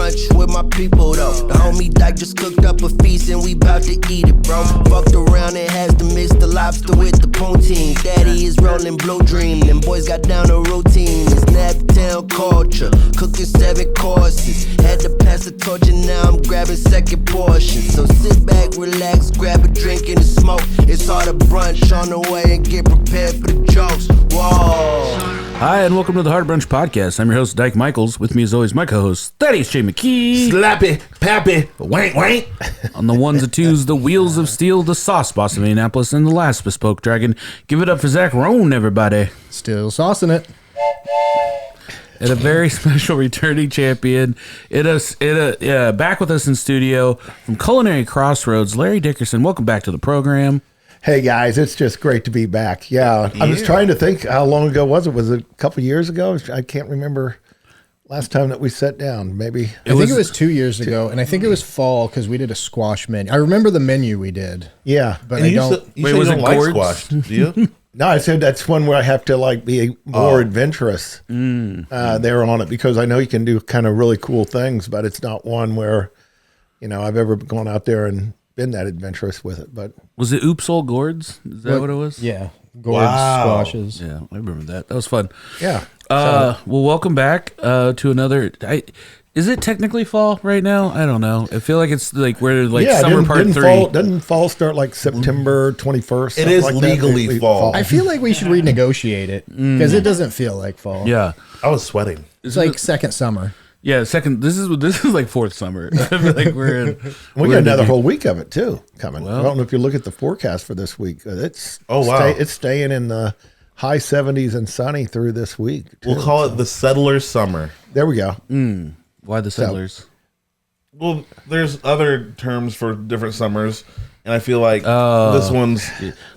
brunch with my people though. The homie Dyke just cooked up a feast and we bout to eat it, bro. Fucked around and has to mix the lobster with the poutine. Daddy is rolling blue dream, them boys got down a routine. It's Naptown culture, cooking 7 courses. Had to pass the torch and now I'm grabbing second portion. So sit back, relax, grab a drink and a smoke. It's Harder Brunch on the way and get prepared for the jokes. Whoa. Hi, and welcome to the Harder Brunch Podcast. I'm your host, Dyke Michaels. With me, as always, my co-host, Thaddaeus Mckee. Slappy, pappy, wank, wank. On the ones and twos, the wheels of steel, the sauce boss of Indianapolis, and the last bespoke dragon. Give it up for Zach Roan, everybody. Still saucing it. And a very special returning champion. Back with us in studio from Culinary Crossroads, Larry Dickerson. Welcome back to the program. Hey guys, it's just great to be back. Yeah, I was trying to think how long ago was it? Was it a couple years ago? I can't remember last time that we sat down. Maybe I think it was 2 years ago, and I think it was fall because we did a squash menu. I remember the menu we did. Yeah, but I don't. Wait, was it like squash? Do you? No, I said that's one where I have to be more adventurous there on it because I know you can do kind of really cool things, but it's not one where I've ever gone out there and been that adventurous with it. But was it Oops Old Gourds? Is that what it was? Yeah, gourds, squashes. Yeah, I remember that. That was fun. Yeah. Well, welcome back to another. Is it technically fall right now? I don't know. I feel like it's we're summer part 3. Doesn't fall start like September 21st? It is like legally fall. I feel like we should renegotiate it because it doesn't feel like fall. Yeah, I was sweating. It's like second summer. Yeah, second. This is like 4th summer. I feel like we got another whole week of it too coming. Well, I don't know if you look at the forecast for this week. It's it's staying in the high 70s and sunny through this week too. We'll call it the settlers' summer. There we go. Why the settlers? Well, there's other terms for different summers, and I feel like this one's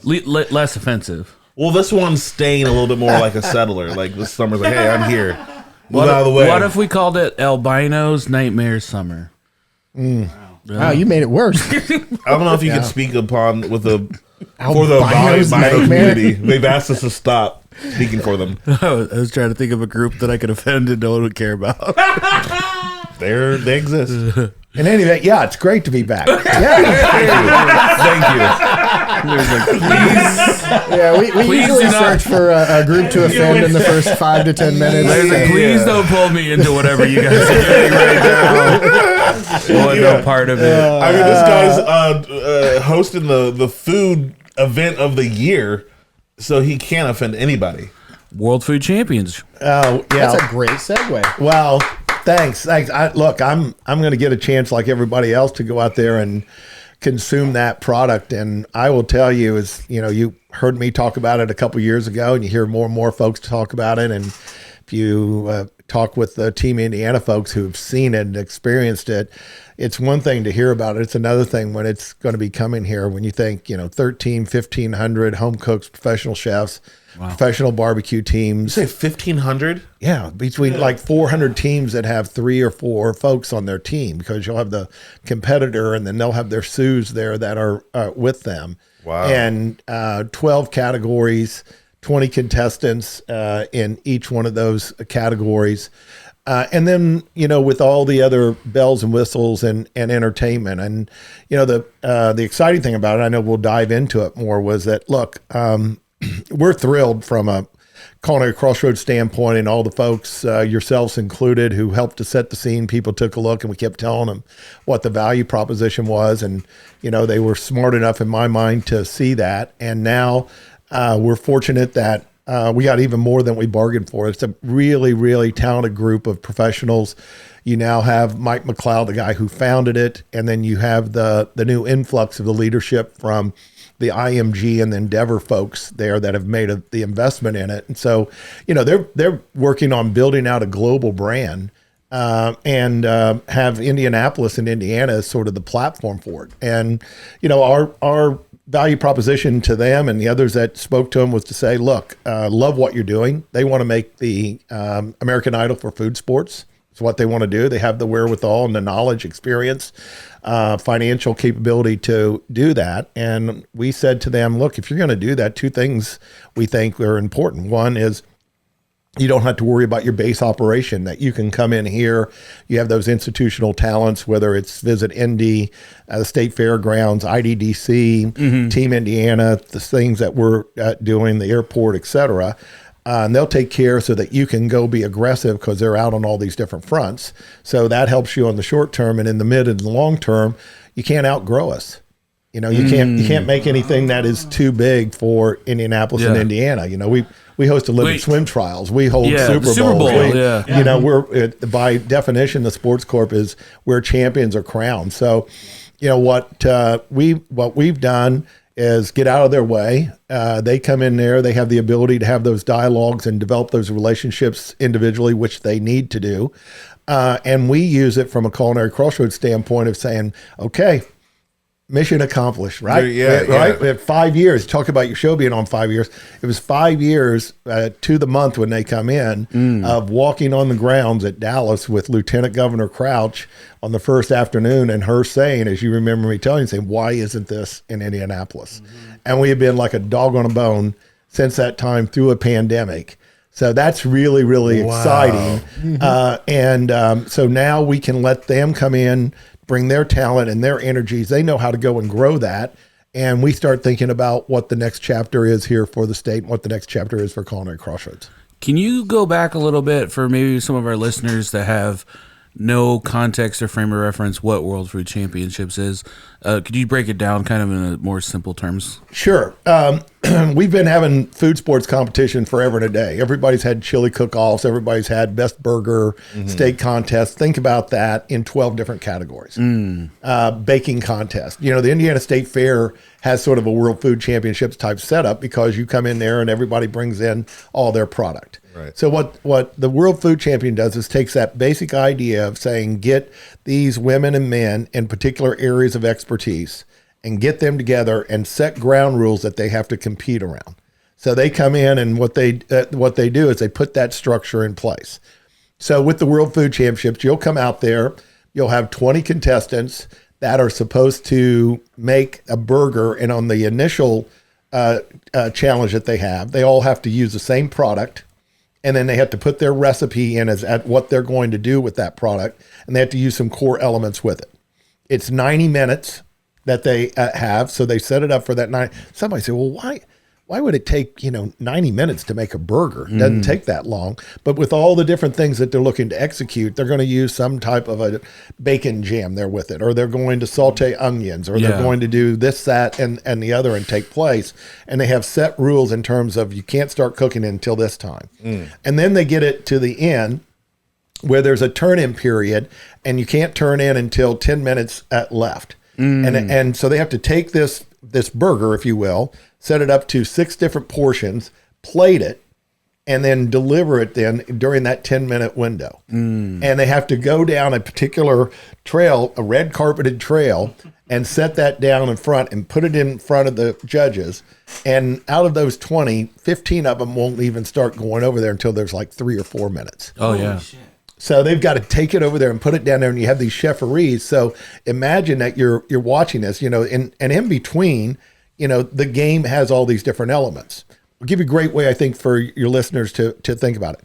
less offensive. Well, this one's staying a little bit more like a settler. Like this summer's like, hey, I'm here. Move out of the way. What if we called it Albino's Nightmare Summer? Wow, you made it worse. I don't know if you can speak upon for the Albino's albino nightmare. community. They've asked us to stop speaking for them. I was trying to think of a group that I could offend and no one would care about. They exist. In any event, yeah, it's great to be back. Thank you. Yeah, we usually search for a group to offend in the first 5 to 10 minutes. Please don't pull me into whatever you guys are doing right now. I want no part of it. I mean, this guy's hosting the food event of the year, so he can't offend anybody. World Food Champions. Oh, yeah. That's a great segue. Well, thanks. Look, I'm going to get a chance like everybody else to go out there and consume that product. And I will tell you you heard me talk about it a couple years ago and you hear more and more folks talk about it. And if you talk with the Team Indiana folks who've seen it and experienced it, it's one thing to hear about it. It's another thing when it's going to be coming here. When you think, 1,500 home cooks, professional chefs, professional barbecue teams. You say 1,500? Yeah, between like 400 teams that have 3 or 4 folks on their team because you'll have the competitor and then they'll have their sous there that are with them. Wow. And 12 categories, 20 contestants in each one of those categories. And then, with all the other bells and whistles and entertainment. And, the exciting thing about it, I know we'll dive into it more, was that, look, we're thrilled from a Culinary Crossroads standpoint and all the folks, yourselves included, who helped to set the scene. People took a look and we kept telling them what the value proposition was. And, they were smart enough in my mind to see that. And now we're fortunate that we got even more than we bargained for. It's a really, really talented group of professionals. You now have Mike McLeod, the guy who founded it. And then you have the new influx of the leadership from the IMG and the Endeavor folks there that have made the investment in it. And so, they're working on building out a global brand and have Indianapolis and Indiana as sort of the platform for it. And, our value proposition to them and the others that spoke to them was to say, look, love what you're doing. They want to make the American Idol for food sports. It's what they want to do. They have the wherewithal and the knowledge, experience, financial capability to do that. And we said to them, look, if you're going to do that, 2 things we think are important. One is You don't have to worry about your base operation, that you can come in here. You have those institutional talents, whether it's Visit Indy, the State Fairgrounds, IDDC, Team Indiana, the things that we're doing, the airport, et cetera. And they'll take care so that you can go be aggressive because they're out on all these different fronts. So that helps you on the short term, and in the mid and the long term, you can't outgrow us. You know, you can't make anything that is too big for Indianapolis and Indiana. You know, we host Olympic swim trials. We hold Super Bowls. You know, we're by definition, the sports corp is where champions are crowned. So, you know, what we've done is get out of their way. They come in there. They have the ability to have those dialogues and develop those relationships individually, which they need to do. And we use it from a Culinary Crossroads standpoint of saying, okay, mission accomplished, right? Right. We had 5 years. Talk about your show being on 5 years. It was 5 years to the month when they come in of walking on the grounds at Dallas with Lieutenant Governor Crouch on the first afternoon, and her saying, as you remember me telling you, saying, why isn't this in Indianapolis? And we have been like a dog on a bone since that time through a pandemic. So that's really, really exciting. So now we can let them come in, bring their talent and their energies. They know how to go and grow that. And we start thinking about what the next chapter is here for the state and what the next chapter is for Culinary Crossroads. Can you go back a little bit for maybe some of our listeners that have no context or frame of reference what World Food Championships is? Could you break it down kind of in a more simple terms? Sure. We've been having food sports competition forever and a day. Everybody's had chili cook-offs. Everybody's had best burger, steak contests. Think about that in 12 different categories. Baking contest. You know, the Indiana State Fair has sort of a World Food Championships type setup because you come in there and everybody brings in all their product. Right. So what the World Food Champion does is takes that basic idea of saying, get these women and men in particular areas of expertise and get them together and set ground rules that they have to compete around. So they come in, and what they do is they put that structure in place. So with the World Food Championships, you'll come out there, you'll have 20 contestants that are supposed to make a burger, and on the initial challenge that they all have to use the same product, and then they have to put their recipe in as at what they're going to do with that product, and they have to use some core elements with it. It's 90 minutes that they have, so they set it up for that night. Somebody said, well, why would it take 90 minutes to make a burger? It doesn't take that long. But with all the different things that they're looking to execute, they're going to use some type of a bacon jam there with it, or they're going to saute onions, or they're going to do this, that, and the other and take place. And they have set rules in terms of you can't start cooking until this time. And then they get it to the end where there's a turn-in period, and you can't turn in until 10 minutes left. And so they have to take this burger, if you will, set it up to 6 different portions, plate it, and then deliver it then during that 10-minute window. And they have to go down a particular trail, a red carpeted trail, and set that down in front and put it in front of the judges. And out of those 20, 15 of them won't even start going over there until there's like 3 or 4 minutes. Oh, yeah. So they've got to take it over there and put it down there, and you have these chefferees. So imagine that you're watching this, and in between, the game has all these different elements. I'll give you a great way, I think, for your listeners to think about it.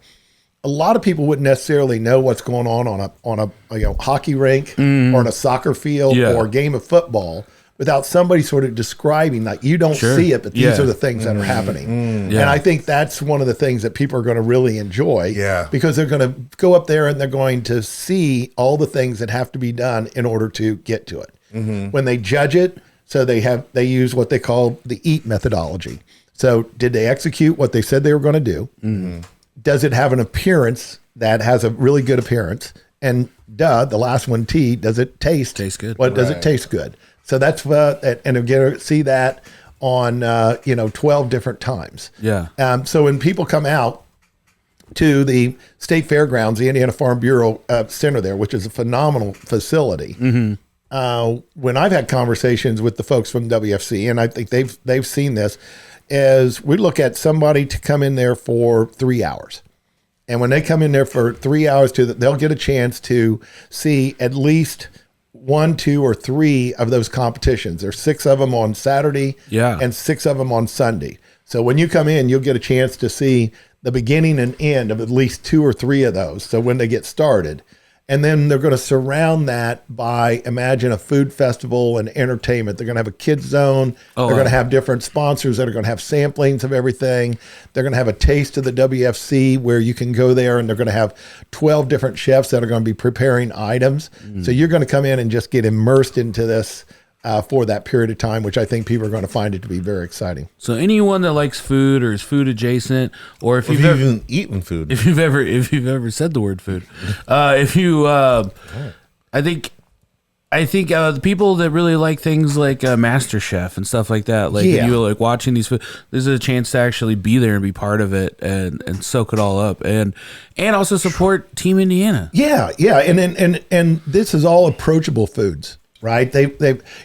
A lot of people wouldn't necessarily know what's going on a hockey rink or on a soccer field or a game of football without somebody sort of describing, like, you don't see it, but these are the things that are happening. And I think that's one of the things that people are going to really enjoy because they're going to go up there and they're going to see all the things that have to be done in order to get to it. When they judge it, so they use what they call the EAT methodology. So did they execute what they said they were going to do? Does it have an appearance that has a really good appearance? And the last one, T, does it taste good? What does it taste good? So that's and again, see that on 12 different times. So when people come out to the State Fairgrounds, the Indiana Farm Bureau Center there, which is a phenomenal facility. When I've had conversations with the folks from WFC, and I think they've seen this, is we look at somebody to come in there for 3 hours. And when they come in there for 3 hours, they'll get a chance to see at least 1, 2, or 3 of those competitions. There's 6 of them on Saturday and 6 of them on Sunday. So when you come in, you'll get a chance to see the beginning and end of at least 2 or 3 of those. So when they get started, and then they're going to surround that by, imagine a food festival and entertainment. They're going to have a kids zone. They're going to have different sponsors that are going to have samplings of everything. They're going to have a taste of the WFC where you can go there, and they're going to have 12 different chefs that are going to be preparing items. So you're going to come in and just get immersed into this for that period of time, which I think people are going to find it to be very exciting. So anyone that likes food or is food adjacent, or if you've even eaten food, if you've ever said the word food, I think the people that really like things like MasterChef and stuff like that, like if you like watching these food, this is a chance to actually be there and be part of it and soak it all up and also support Team Indiana. Yeah, and this is all approachable foods. Right. They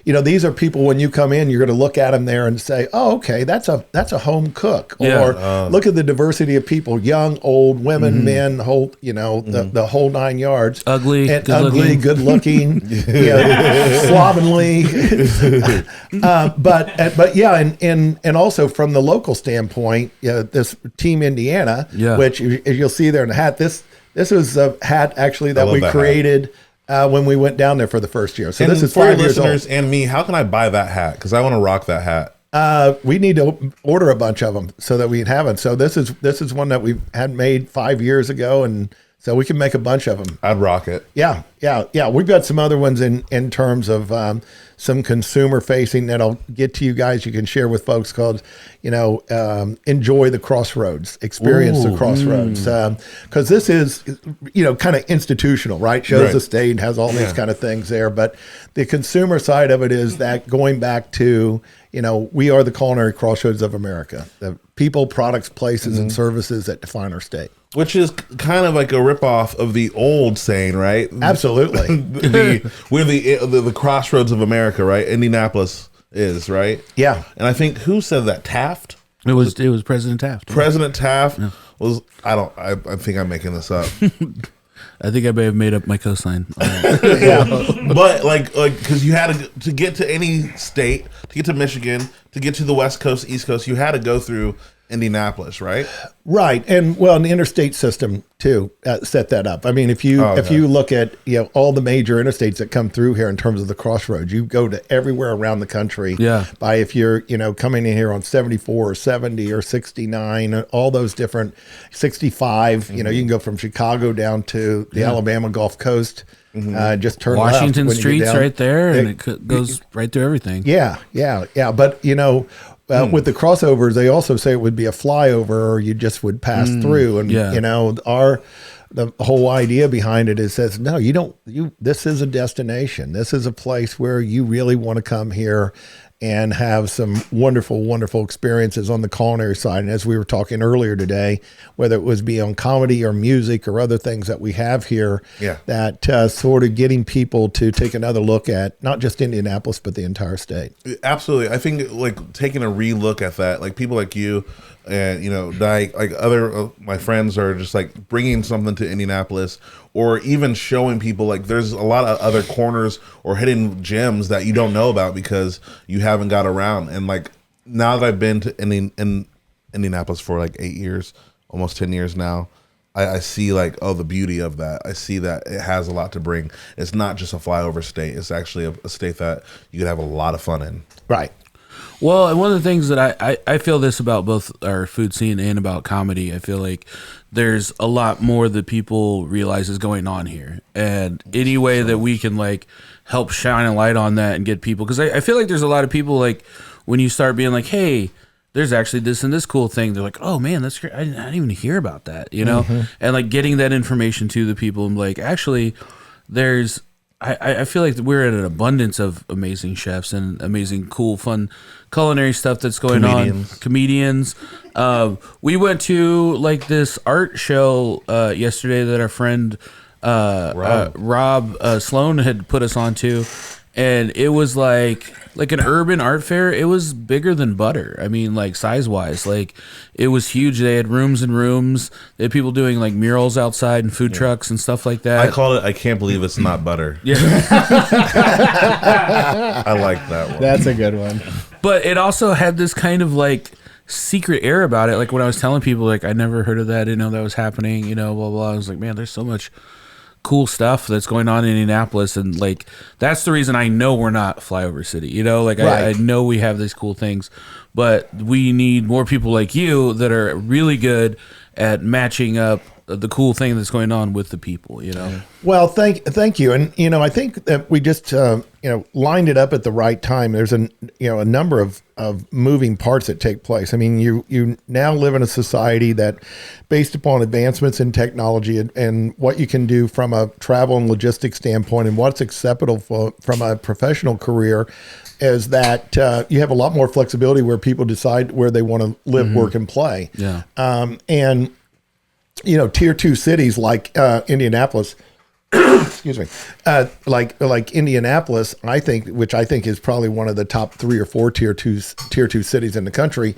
these are people, when you come in, you're going to look at them there and say, oh, okay, that's a home cook. Or look at the diversity of people, young, old, women, men, whole, the whole 9 yards. Ugly, good looking, slovenly. But yeah. And also from the local standpoint, this Team Indiana, which you'll see there in the hat, this was a hat actually that we created when we went down there for the first year. So this is 5 years old. Listeners and me, how can I buy that hat? Because I want to rock that hat. We need to order a bunch of them so that we can have them. So this is one that we had made 5 years ago, and so we can make a bunch of them. I'd rock it. Yeah. We've got some other ones in terms of some consumer facing that I'll get to you guys. You can share with folks called, enjoy the crossroads, experience the crossroads. Because this is, kind of institutional, right? Shows the state, has all these kind of things there. But the consumer side of it is that going back to, we are the culinary crossroads of America. The people, products, places, and services that define our state. Which is kind of like a ripoff of the old saying, right? Absolutely. We're the crossroads of America, right? Indianapolis is, right? Yeah. And I think, who said that? Taft? It was President Taft. President Taft was, I think I'm making this up. I think I may have made up my cosign. But like, because you had to get to any state, to get to Michigan, to get to the West Coast, East Coast, you had to go through Indianapolis, right? Right, and the interstate system too set that up. I mean, if you look at all the major interstates that come through here in terms of the crossroads, you go to everywhere around the country. Yeah. By if you're coming in here on 74 or 70 or 69, all those different 65. You can go from Chicago down to the Alabama Gulf Coast. Just turn Washington left Street's right there, and it goes right through everything. Yeah. But with the crossovers, they also say it would be a flyover, or you just would pass through. And the whole idea behind it is says, no, you don't. This is a destination. This is a place where you really want to come here and have some wonderful, wonderful experiences on the culinary side. And as we were talking earlier today, whether it was beyond comedy or music or other things that we have here, that sort of getting people to take another look at not just Indianapolis, but the entire state. Absolutely. I think like taking a re-look at that, like people like you and, Dyke, like other my friends are just like bringing something to Indianapolis, or even showing people like there's a lot of other corners or hidden gems that you don't know about because you haven't got around. And like now that I've been to in Indianapolis for like 8 years, almost 10 years now, I see like, the beauty of that. I see that it has a lot to bring. It's not just a flyover state. It's actually a state that you could have a lot of fun in. Right. Well, and one of the things that I feel this about both our food scene and about comedy, I feel like there's a lot more that people realize is going on here. And any way that we can like help shine a light on that and get people, because I feel like there's a lot of people like when you start being like, hey, there's actually this and this cool thing, they're like, oh man, that's great. I didn't even hear about that, and like getting that information to the people and like, actually there's, I feel like we're at an abundance of amazing chefs and amazing, cool, fun culinary stuff that's going on. Comedians. We went to like this art show yesterday that our friend Rob Sloan had put us onto, and it was like an urban art fair. It was bigger than Butter. I mean, like size wise, like it was huge. They had rooms and rooms. They had people doing like murals outside and food trucks and stuff like that. I call it, I can't believe it's not Butter. Yeah. I like that one. That's a good one. But it also had this kind of like secret air about it. Like when I was telling people, like, I never heard of that, I didn't know that was happening, you know, blah, blah. I was like, man, there's so much cool stuff that's going on in Indianapolis. And like, that's the reason I know we're not flyover city, you know, like I know we have these cool things, but we need more people like you that are really good at matching up the cool thing that's going on with the people, you know? Well, thank you. And, you know, I think that we just, you know, lined it up at the right time. There's a number of moving parts that take place. I mean, you now live in a society that based upon advancements in technology and what you can do from a travel and logistics standpoint and what's acceptable from a professional career is that you have a lot more flexibility where people decide where they want to live, work, and play. Yeah. And, you know, tier 2 cities like Indianapolis, excuse me, like Indianapolis, which I think is probably one of the top 3 or 4 tier 2 cities in the country,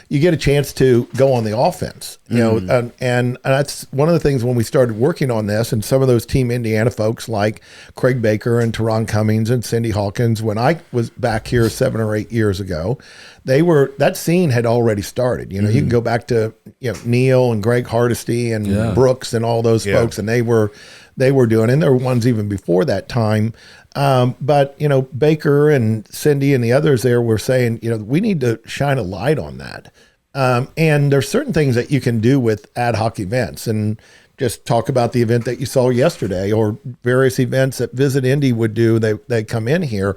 you get a chance to go on the offense, you know, and that's one of the things when we started working on this, and some of those Team Indiana folks like Craig Baker and Teron Cummings and Cindy Hawkins, when I was back here 7 or 8 years ago, that scene had already started. You know, you can go back to, you know, Neil and Greg Hardesty and Brooks and all those folks, and they were doing, and there were ones even before that time. But, you know, Baker and Cindy and the others there were saying, you know, we need to shine a light on that. And there's certain things that you can do with ad hoc events, and just talk about the event that you saw yesterday or various events that Visit Indy would do. They come in here.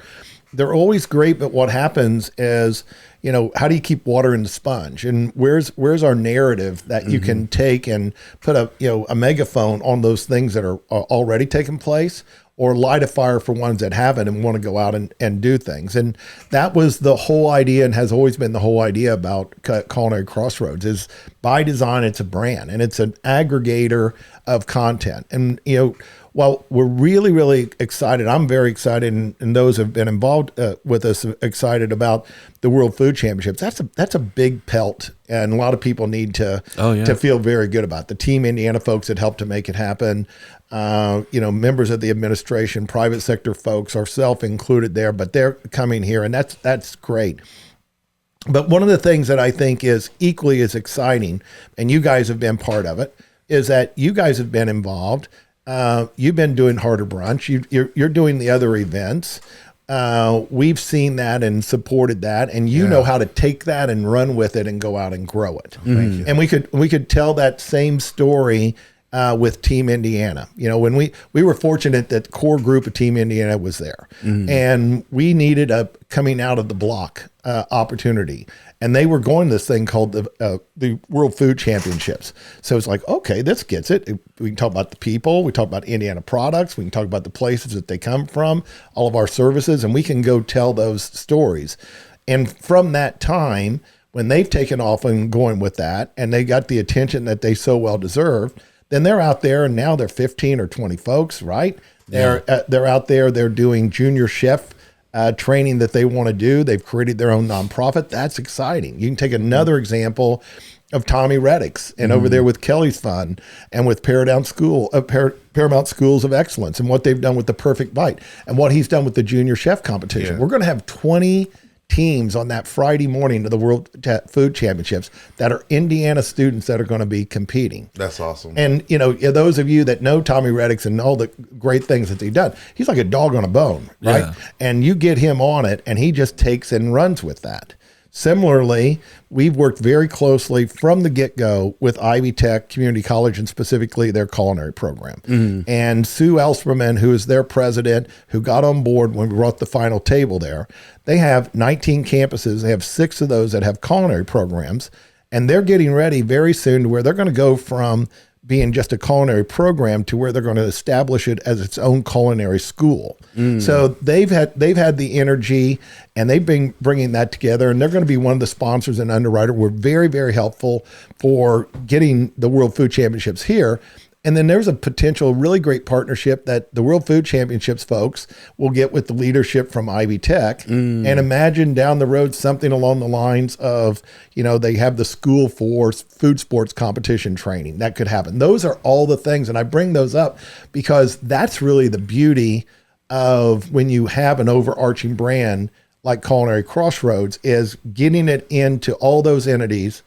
They're always great, but what happens is, you know, how do you keep water in the sponge? And where's our narrative that you can take and put a megaphone on those things that are already taking place, or light a fire for ones that haven't and want to go out and do things. And that was the whole idea, and has always been the whole idea about Culinary Crossroads. Is by design, it's a brand, and it's an aggregator of content. And, you know, while we're really, really excited, I'm very excited, and those who have been involved with us excited about the World Food Championships. That's a big pelt, and a lot of people need to feel very good about the Team Indiana folks that helped to make it happen. You know, members of the administration, private sector folks, ourselves included there, but they're coming here, and that's great. But one of the things that I think is equally as exciting, and you guys have been part of it, is that you guys have been involved. You've been doing Harder Brunch. You're doing the other events. We've seen that and supported that, and you know how to take that and run with it and go out and grow it. Thank you. And we could tell that same story with Team Indiana. You know, when we were fortunate that the core group of Team Indiana was there, and we needed a coming out of the block opportunity. And they were going to this thing called the World Food Championships. So it's like, okay, this gets it. We can talk about the people. We talk about Indiana products. We can talk about the places that they come from, all of our services, and we can go tell those stories. And from that time, when they've taken off and going with that, and they got the attention that they so well deserved, then they're out there, and now they're 15 or 20 folks, right? They're out there. They're doing junior chef training that they want to do. They've created their own nonprofit. That's exciting. You can take another example of Tommy Reddick's and over there with Kelly's Fund and with Paramount Schools of Excellence, and what they've done with the Perfect Bite and what he's done with the Junior Chef competition. We're going to have 20 teams on that Friday morning of the World Food Championships that are Indiana students that are going to be competing. That's awesome. And, you know, those of you that know Tommy Reddick's and all the great things that he's done, he's like a dog on a bone, right? Yeah. And you get him on it, and he just takes and runs with that. Similarly, we've worked very closely from the get-go with Ivy Tech Community College, and specifically their culinary program. And Sue Elsperman, who is their president, who got on board when we brought the final table there, they have 19 campuses. They have 6 of those that have culinary programs, and they're getting ready very soon to where they're going to go from being just a culinary program to where they're going to establish it as its own culinary school. So they've had the energy, and they've been bringing that together, and they're going to be one of the sponsors and underwriter. We're very, very helpful for getting the World Food Championships here. And then there's a potential really great partnership that the World Food Championships folks will get with the leadership from Ivy Tech. And imagine down the road something along the lines of, you know, they have the school for food sports competition training. That could happen. Those are all the things. And I bring those up because that's really the beauty of when you have an overarching brand like Culinary Crossroads is getting it into all those entities,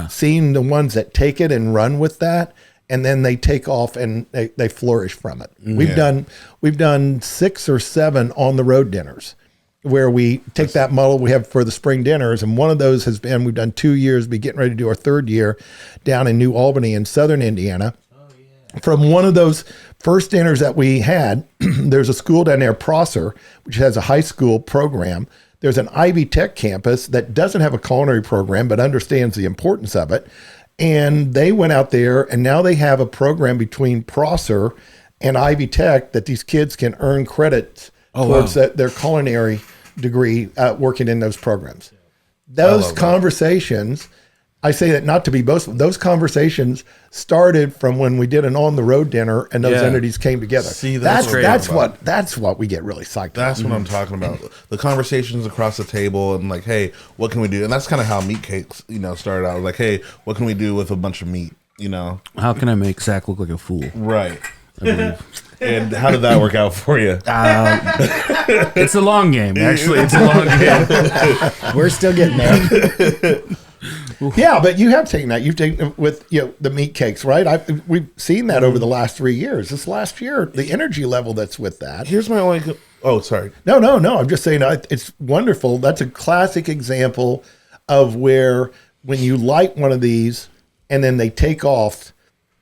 seeing the ones that take it and run with that, and then they take off and they flourish from it. We've done 6 or 7 on the road dinners where we take that model we have for the spring dinners, and one of those has been, we've done 2 years, be getting ready to do our 3rd year down in New Albany in southern Indiana. From one of those first dinners that we had, there's a school down there, Prosser, which has a high school program. There's an Ivy Tech campus that doesn't have a culinary program, but understands the importance of it. And they went out there, and now they have a program between Prosser and Ivy Tech that these kids can earn credits towards their culinary degree working in those programs. Those conversations, I say that not to be boastful, those conversations started from when we did an on-the-road dinner and those entities came together. See, that's what we get really psyched about. That's what I'm talking about. The conversations across the table and like, hey, what can we do? And that's kind of how meat cakes, started out. Like, hey, what can we do with a bunch of meat? How can I make Zach look like a fool? Right. And how did that work out for you? It's a long game, actually. It's a long game. We're still getting there. Yeah, but you have taken that. You've taken it with the meat cakes, right? We've seen that over the last 3 years. This last year, the energy level that's with that. Here's my only. Oh, sorry. No. I'm just saying it's wonderful. That's a classic example of where when you light one of these and then they take off,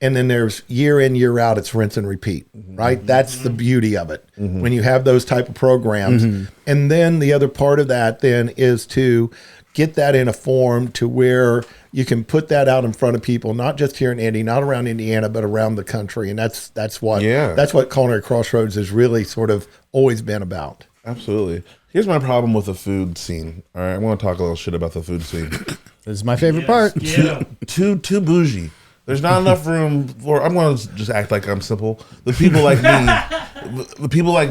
and then there's year in, year out, it's rinse and repeat, right? That's the beauty of it when you have those type of programs. And then the other part of that then is to get that in a form to where you can put that out in front of people, not just here in Indy, not around Indiana, but around the country. And that's what Culinary Crossroads has really sort of always been about. Absolutely. Here's my problem with the food scene. All right, I want to talk a little shit about the food scene. This is my favorite part. Yeah. Too bougie. There's not enough room for. I'm going to just act like I'm simple. The people like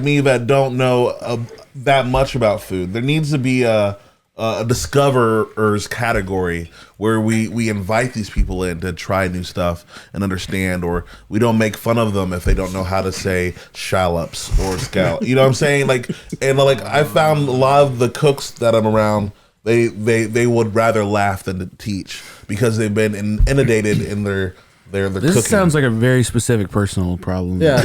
me that don't know that much about food. There needs to be a discoverers category where we invite these people in to try new stuff and understand, or we don't make fun of them if they don't know how to say shallops or scallop. You know what I'm saying? I found a lot of the cooks that I'm around. They would rather laugh than to teach because they've been inundated in their This cooking. sounds like a very specific personal problem. Yeah.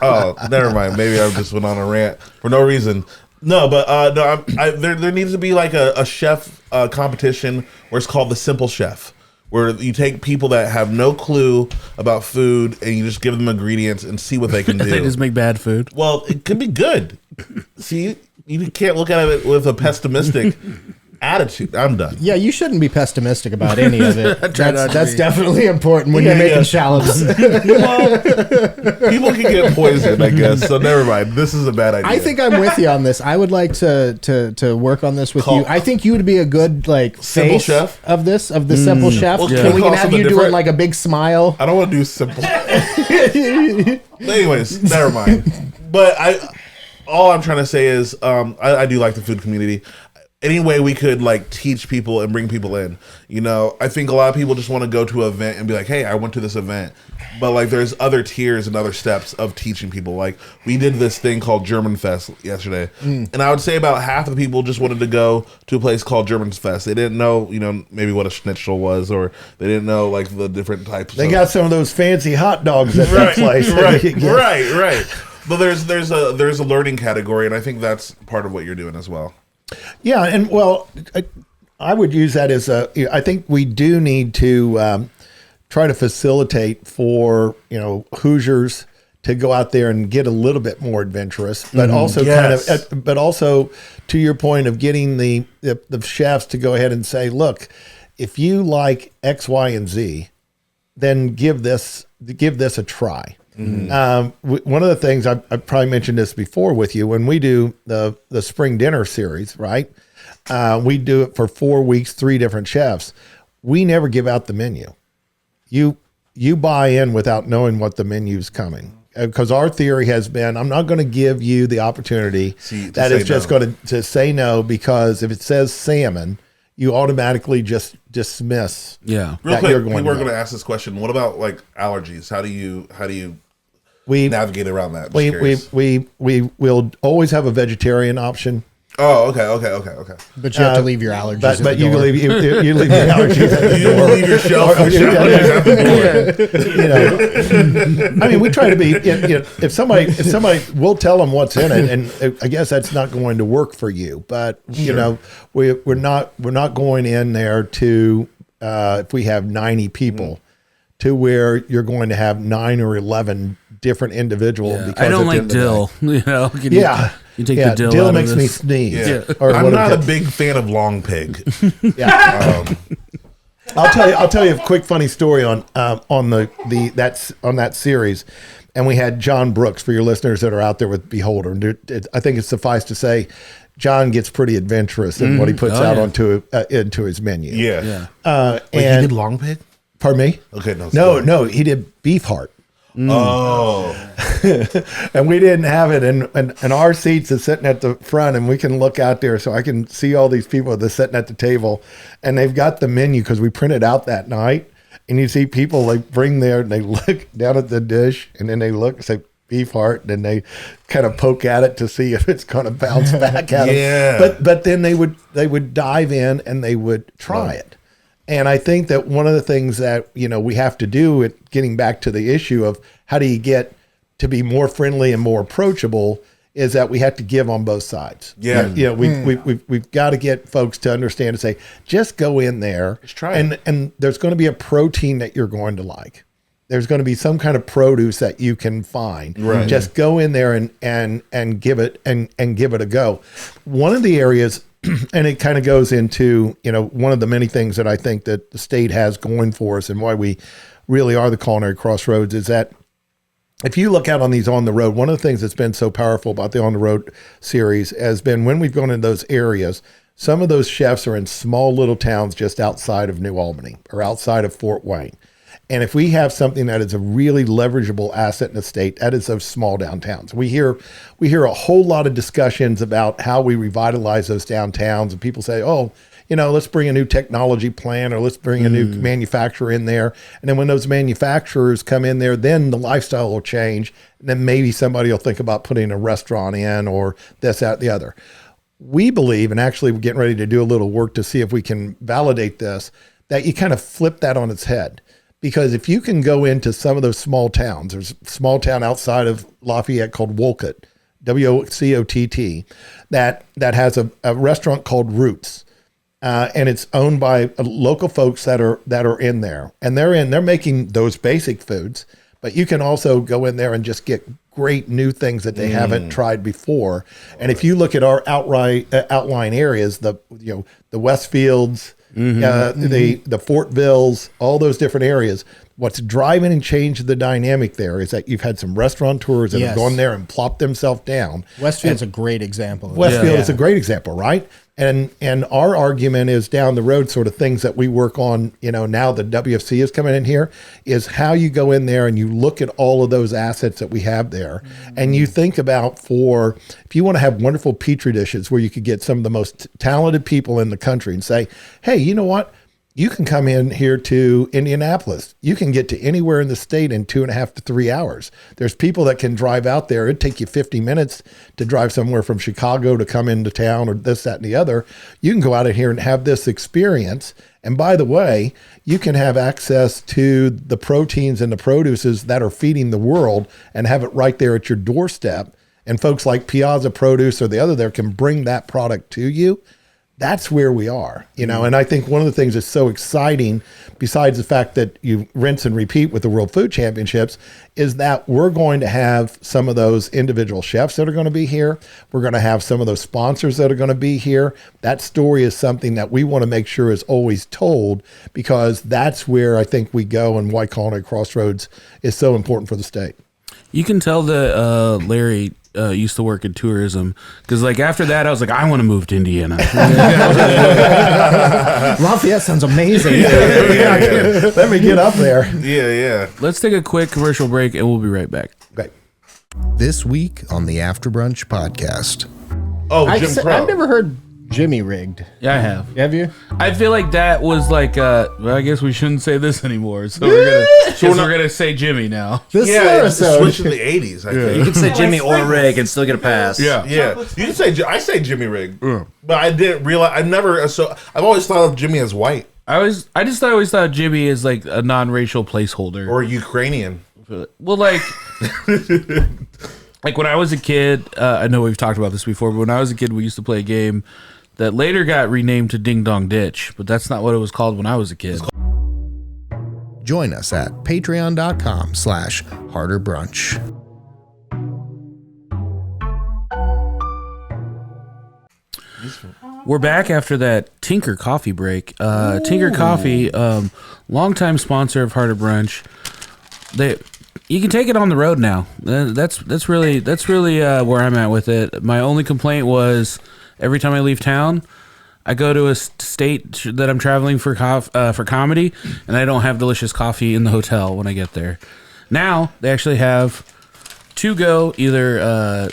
Oh, never mind. Maybe I just went on a rant for no reason. No, but there needs to be like a chef competition where it's called the Simple Chef, where you take people that have no clue about food and you just give them ingredients and see what they can do. They just make bad food. Well, it could be good. See, you can't look at it with a pessimistic attitude. I'm done. Yeah, you shouldn't be pessimistic about any of it. That's definitely important when you're making shallops. Well, people can get poisoned, I guess. So never mind. This is a bad idea. I think I'm with you on this. I would like to work on this with you. I think you would be a good Simple face chef of this, of the Simple Chef. Well, Can we have you doing like a big smile? I don't want to do simple. Anyways, never mind. But all I'm trying to say is I do like the food community. Any way we could teach people and bring people in, I think a lot of people just want to go to an event and be like, hey, I went to this event. But there's other tiers and other steps of teaching people. We did this thing called German Fest yesterday. And I would say about half of the people just wanted to go to a place called German Fest. They didn't know, maybe what a schnitzel was, or they didn't know the different types. They got some of those fancy hot dogs at that place. Right. But there's a learning category, and I think that's part of what you're doing as well. Yeah, and I would use that as I think we do need to try to facilitate for Hoosiers to go out there and get a little bit more adventurous, but also but also to your point of getting the chefs to go ahead and say, look, if you like X, Y, and Z, then give this a try. One of the things I probably mentioned this before with you, when we do the spring dinner series, right? We do it for 4 weeks, 3 different chefs. We never give out the menu. You buy in without knowing what the menu's coming. Because our theory has been, I'm not going to give you the opportunity that is just going to say no, because if it says salmon, you automatically just dismiss. Yeah. Real quick, people are going to ask this question. What about allergies? How do you navigate around that? We will always have a vegetarian option. Oh, okay. But you have to leave your allergies at But the you door. leave your allergies at the You door. leave your shellfish at the door. You know, I mean, we try to be. If somebody, we'll tell them what's in it, and I guess that's not going to work for you. But you know, we're not going in there to if we have 90 people to where you're going to have 9 or 11 different individuals. Yeah. Because I don't at the like end of the dill. day- You know, Can you take the dill. dill out of makes me this? sneeze. Yeah. Or I'm what not it- a big fan of long pig. Yeah. I'll tell you a quick funny story on that series, and we had John Brooks for your listeners that are out there with Beholder. And I think it's suffice to say, John gets pretty adventurous in what he puts out onto into his menu. Yeah. And Wait, you did long pig? pardon me. Okay, no. No, he did beef heart. Oh. And we didn't have it, and our seats is sitting at the front, and we can look out there, so I can see all these people that's sitting at the table, and they've got the menu because we printed out that night, and you see people like bring there, and they look down at the dish, and then they look and say beef heart, and then they kind of poke at it to see if it's going to bounce back at Yeah. them. But then they would dive in and they would try it. And I think that one of the things that, you know, we have to do, getting back to the issue of how do you get to be more friendly and more approachable, is that we have to give on both sides. Yeah. You know, we've got to get folks to understand and say, just go in there. Just try it. And there's going to be a protein that you're going to like. There's going to be some kind of produce that you can find. Right. Just go in there and give it and give it a go. One of the areas, and it kind of goes into, you know, one of the many things that I think that the state has going for us and why we really are the Culinary Crossroads, is that if you look out on these on the road, one of the things that's been so powerful about the on the road series has been when we've gone into those areas, some of those chefs are in small little towns just outside of New Albany or outside of Fort Wayne. And if we have something that is a really leverageable asset in the state, that is those small downtowns. We hear a whole lot of discussions about how we revitalize those downtowns, and people say, oh, you know, let's bring a new technology plant or let's bring a new manufacturer in there. And then when those manufacturers come in there, then the lifestyle will change. And then maybe somebody will think about putting a restaurant in or this, that, the other. We believe, and actually we're getting ready to do a little work to see if we can validate this, that you kind of flip that on its head. Because if you can go into some of those small towns, there's a small town outside of Lafayette called Wolcott, Wocott, that has a restaurant called Roots. And it's owned by local folks that are in there, and they're making those basic foods, but you can also go in there and just get great new things that they haven't tried before. And if you look at our outline areas, the Westfields, the Fortvilles, all those different areas, what's driving and changing the dynamic there is that you've had some restaurateurs that have gone there and plopped themselves down. Westfield's a great example of Westfield that. is a great example, right? And our argument is down the road, sort of things that we work on, you know, now the WFC is coming in here, is how you go in there and you look at all of those assets that we have there. And you think about if you want to have wonderful Petri dishes where you could get some of the most talented people in the country and say, hey, you know what? You can come in here to Indianapolis. You can get to anywhere in the state in 2.5 to 3 hours. There's people that can drive out there. It'd take you 50 minutes to drive somewhere from Chicago to come into town or this, that, and the other. You can go out of here and have this experience. And by the way, you can have access to the proteins and the produces that are feeding the world and have it right there at your doorstep. And folks like Piazza Produce or the other there can bring that product to you. That's where we are, you know, and I think one of the things that's so exciting, besides the fact that you rinse and repeat with the World Food Championships, is that we're going to have some of those individual chefs that are going to be here. We're going to have some of those sponsors that are going to be here. That story is something that we want to make sure is always told, because that's where I think we go and why Culinary Crossroads is so important for the state. You can tell that Larry used to work in tourism, because like after that I was like, I want to move to Indiana. Lafayette sounds amazing. Let me get up there. Yeah. Let's take a quick commercial break and we'll be right back. Okay. This week on the After Brunch Podcast. Oh, Jim Crow. I've never heard Jimmy rigged. Yeah, I have. Have you? I feel like that was like, well, I guess we shouldn't say this anymore. So we're gonna say Jimmy now. This Yeah, it's episode. switched to the 80s. I You think. can say Jimmy or Rig and still get a pass. Yeah. Yeah, you can say I say Jimmy Rig, but I didn't realize. I've always thought of Jimmy as white I always thought Jimmy is like a non-racial placeholder. or Ukrainian. Well, like, like when I was a kid, I know we've talked about this before, but when I was a kid, we used to play a game that later got renamed to Ding Dong Ditch, but that's not what it was called when I was a kid. Join us at patreon.com/Harder Brunch. We're back after that Tinker Coffee break. Tinker Coffee, longtime sponsor of Harder Brunch. You can take it on the road now. That's really where I'm at with it. My only complaint was every time I leave town, I go to a state that I'm traveling for comedy, and I don't have delicious coffee in the hotel when I get there. Now they actually have to go either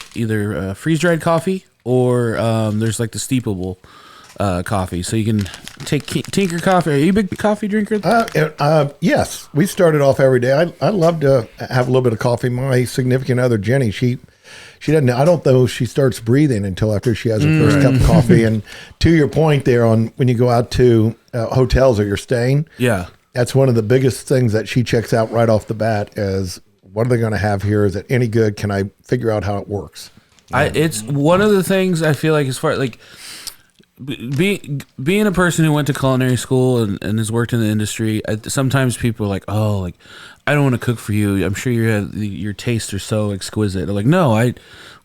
freeze dried coffee or there's like the steepable coffee, so you can take Tinker Coffee. Are you a big coffee drinker? Yes, we started off every day. I love to have a little bit of coffee. My significant other, Jenny, she doesn't. I don't know she starts breathing until after she has her first cup of coffee. And to your point there on when you go out to hotels or you're staying, Yeah. that's one of the biggest things that she checks out right off the bat is what are they going to have here? Is it any good? Can I figure out how it works? It's one of the things I feel like as far like being a person who went to culinary school and has worked in the industry, sometimes people are like, oh, like I don't want to cook for you. I'm sure your tastes are so exquisite. They're like, no, I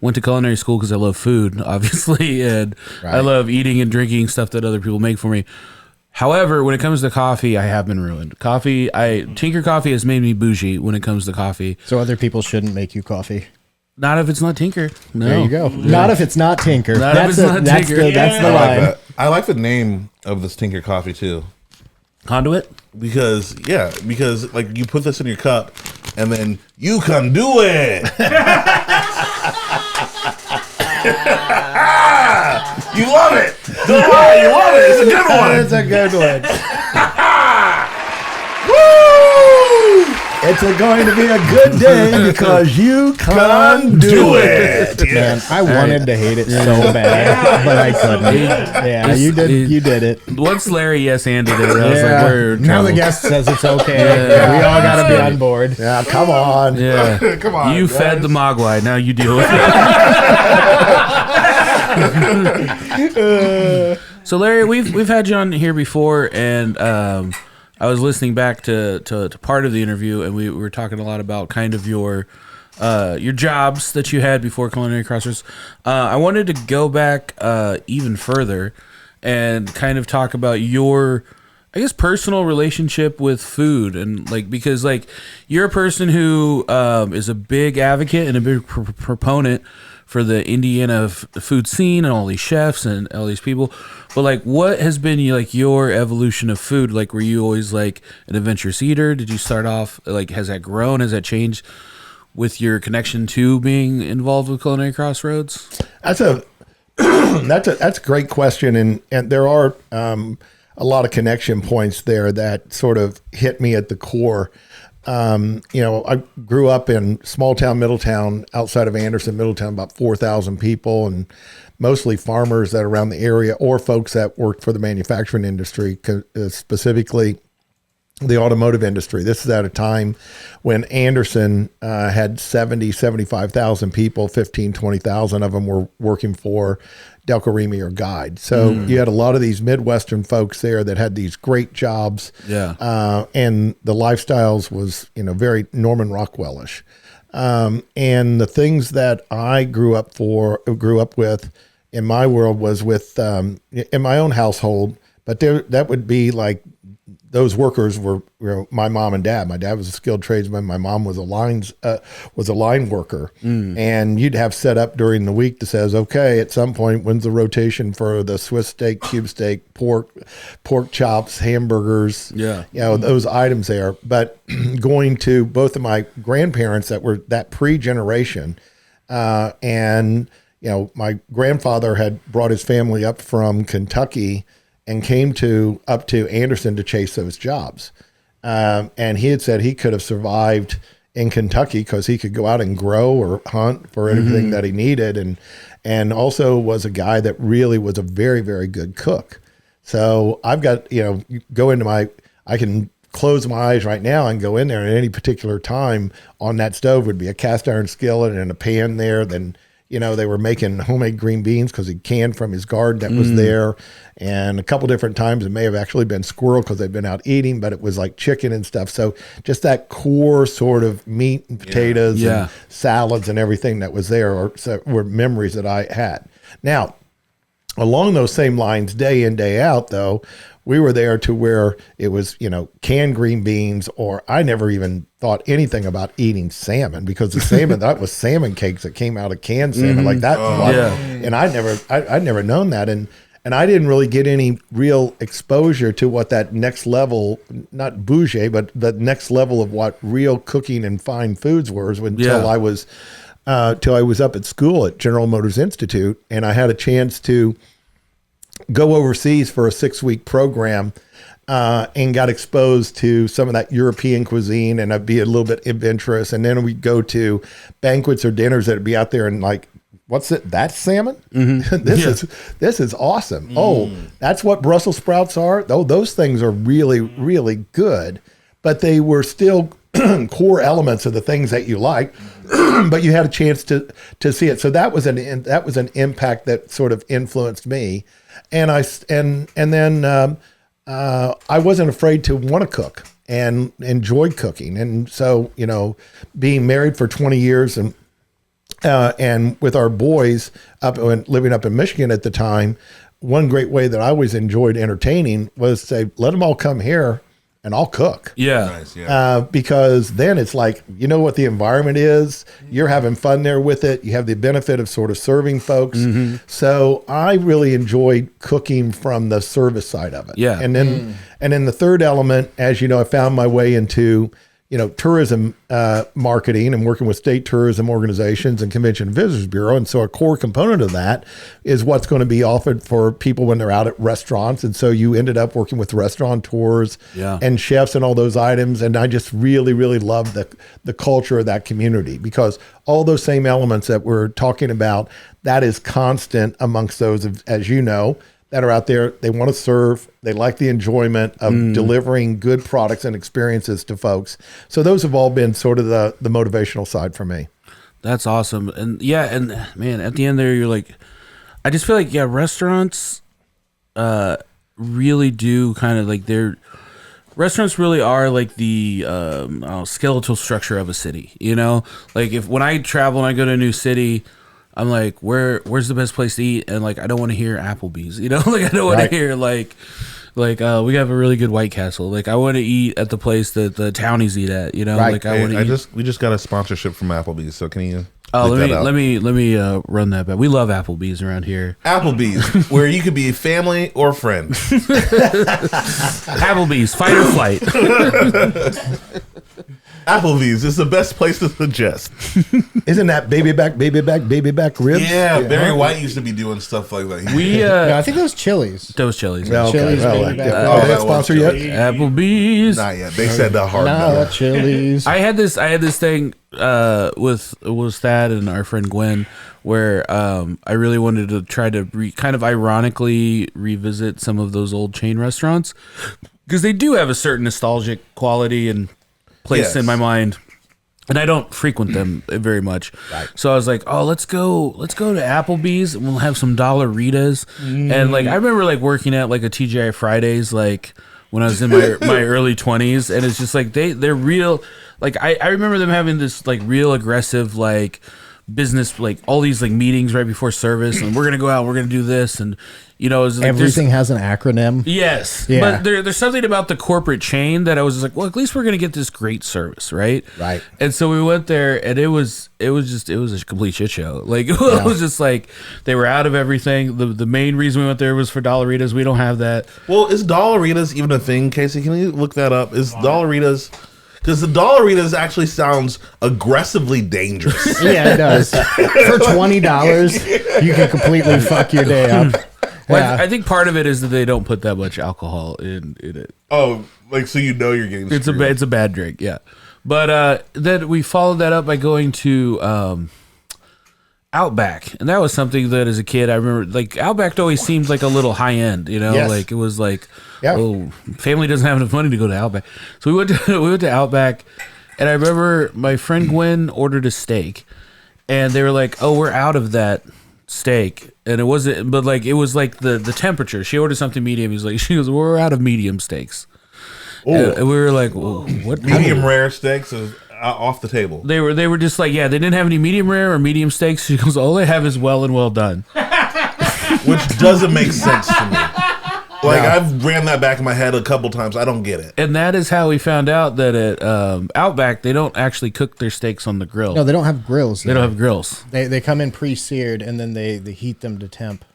went to culinary school because I love food, obviously, and I love eating and drinking stuff that other people make for me. However, when it comes to coffee, I have been ruined. Tinker Coffee has made me bougie when it comes to coffee. So other people shouldn't make you coffee. Not if it's not Tinker. No. There you go. Yeah. Not if it's not Tinker. Not if it's not Tinker. That's the I like line. that. I like the name of this Tinker Coffee too. Conduit? Because like you put this in your cup and then you can do it. You love it. Don't lie, you love it. It's a good one. It's a good one. Woo! It's going to be a good day because you can do it. Man, I wanted to hate it so bad, but I couldn't. Yeah, you did it. Once Larry yes-handed it, I was like, we're in now the trouble. guest says it's okay. We all got to be on board. Yeah, come on. Yeah. Come on. You guys. fed the Mogwai. Now you deal with it. So Larry, we've had you on here before, and I was listening back to part of the interview, and we were talking a lot about kind of your jobs that you had before Culinary Crossroads. I wanted to go back even further and kind of talk about your, I guess, personal relationship with food, and like because like you're a person who is a big advocate and a big proponent for the Indiana food scene and all these chefs and all these people. But like, what has been like your evolution of food? Like, were you always like an adventurous eater? Did you start off like, has that grown? Has that changed with your connection to being involved with Culinary Crossroads? That's a great question, and there are a lot of connection points there that sort of hit me at the core. I grew up in small town, Middletown, outside of Anderson, Middletown, about 4,000 people, and mostly farmers that are around the area or folks that worked for the manufacturing industry, specifically the automotive industry. This is at a time when Anderson had 75,000 people, 20,000 of them were working for Delco Remy or Guide. So you had a lot of these Midwestern folks there that had these great jobs. Yeah. And the lifestyles was, very Norman Rockwellish. And the things that I grew up with in my world was with, in my own household, but that would be like, those workers were my mom and dad. My dad was a skilled tradesman. My mom was a line worker. And you'd have set up during the week that says, okay, at some point, when's the rotation for the Swiss steak, cube steak, pork chops, hamburgers, those items there. But going to both of my grandparents that were that pre-generation, and my grandfather had brought his family up from Kentucky and came up to Anderson to chase those jobs. And he had said he could have survived in Kentucky because he could go out and grow or hunt for anything that he needed. And also was a guy that really was a very, very good cook. So I've got, I can close my eyes right now and go in there at any particular time. On that stove would be a cast iron skillet and a pan there. Then, they were making homemade green beans because he canned from his garden that was there. And a couple different times it may have actually been squirrel because they'd been out eating, but it was like chicken and stuff. So just that core sort of meat and potatoes and salads and everything that was there were memories that I had. Now, along those same lines, day in, day out, though, we were there to where it was, canned green beans, or I never even thought anything about eating salmon because the salmon, that was salmon cakes that came out of canned salmon like that. And I'd never known that. And I didn't really get any real exposure to what that next level, not bougie, but the next level of what real cooking and fine foods were until I was up at school at General Motors Institute. And I had a chance to go overseas for a 6-week program and got exposed to some of that European cuisine, and I'd be a little bit adventurous. And then we'd go to banquets or dinners that'd be out there and like, what's it? That's salmon? This is awesome. Oh, that's what Brussels sprouts are. Oh, those things are really, really good, but they were still core elements of the things that you like, but you had a chance to see it. So that was an impact that sort of influenced me. And then I wasn't afraid to want to cook and enjoyed cooking. And so, being married for 20 years and with our boys living up in Michigan at the time, one great way that I always enjoyed entertaining was to say, let them all come here and I'll cook. Yeah. Nice, because then it's like, what the environment is, you're having fun there with it. You have the benefit of sort of serving folks. So I really enjoyed cooking from the service side of it. Yeah. And then the third element, as you know, I found my way into, tourism marketing and working with state tourism organizations and Convention and Visitors Bureau. And so a core component of that is what's going to be offered for people when they're out at restaurants. And so you ended up working with restaurateurs and chefs and all those items. And I just really, really love the culture of that community, because all those same elements that we're talking about, that is constant amongst those, as you know, that are out there. They want to serve. They like the enjoyment of delivering good products and experiences to folks. So those have all been sort of the motivational side for me. That's awesome. And man, at the end there, you're like, I just feel like, restaurants really do kind of like restaurants really are like the skeletal structure of a city, like when I travel and I go to a new city, I'm like, where's the best place to eat? And like, I don't want to hear Applebee's, like I don't want to hear like we have a really good White Castle. Like I want to eat at the place that the townies eat at, like I want to we just got a sponsorship from Applebee's. So can you? Let me run that back. We love Applebee's around here. Applebee's, where you could be family or friends. Applebee's, fight or flight. Applebee's is the best place to suggest. Isn't that baby back ribs? Yeah, Barry White used to be doing stuff like that. I think those Chili's. Those Chili's. Well, Chili's, baby back. that sponsor yet? Applebee's. Not yet. They said the hard no. Chili's. I had this thing with Thad and our friend Gwen, where I really wanted to try to kind of ironically revisit some of those old chain restaurants, because they do have a certain nostalgic quality and place in my mind, and I don't frequent them very much. Right. So I was like, oh, let's go to Applebee's and we'll have some Dollaritas. And like I remember like working at like a TGI Fridays like when I was in my early 20s, and it's just like they're real. Like I remember them having this like real aggressive like business, like all these like meetings right before service, and we're gonna go out, we're gonna do this, and it was like, everything has an acronym. Yes, but there's something about the corporate chain that I was just like, well, at least we're gonna get this great service, right? Right. And so we went there, and it was a complete shit show. Like it was just like they were out of everything. The main reason we went there was for Dollaritas. We don't have that. Well, is Dollaritas even a thing, Casey? Can you look that up? Is Dollaritas? Because the Dollaritas actually sounds aggressively dangerous. Yeah, it does. For $20, you can completely fuck your day up. Well, Yeah. I think part of it is that they don't put that much alcohol in it. Oh, like so you're getting screwed. It's a bad drink, yeah. But then we followed that up by going to Outback, and that was something that as a kid I remember. Like Outback always seemed like a little high end, Yes. like it was like, Yeah. oh, family doesn't have enough money to go to Outback, so we went to Outback, and I remember my friend Gwen ordered a steak, and they were like, oh, we're out of that steak, and it wasn't, but like it was like the temperature. She ordered something medium. She goes, we're out of medium steaks. And we were like, well, what? Medium rare steaks is off the table. They were just like, yeah, they didn't have any medium rare or medium steaks. She goes, all they have is well and well done. Which doesn't make sense to me. Like I've ran that back in my head a couple times. I don't get it. And that is how we found out that at Outback they don't actually cook their steaks on the grill. No, they don't have grills. They don't have grills. They come in pre-seared and then they heat them to temp.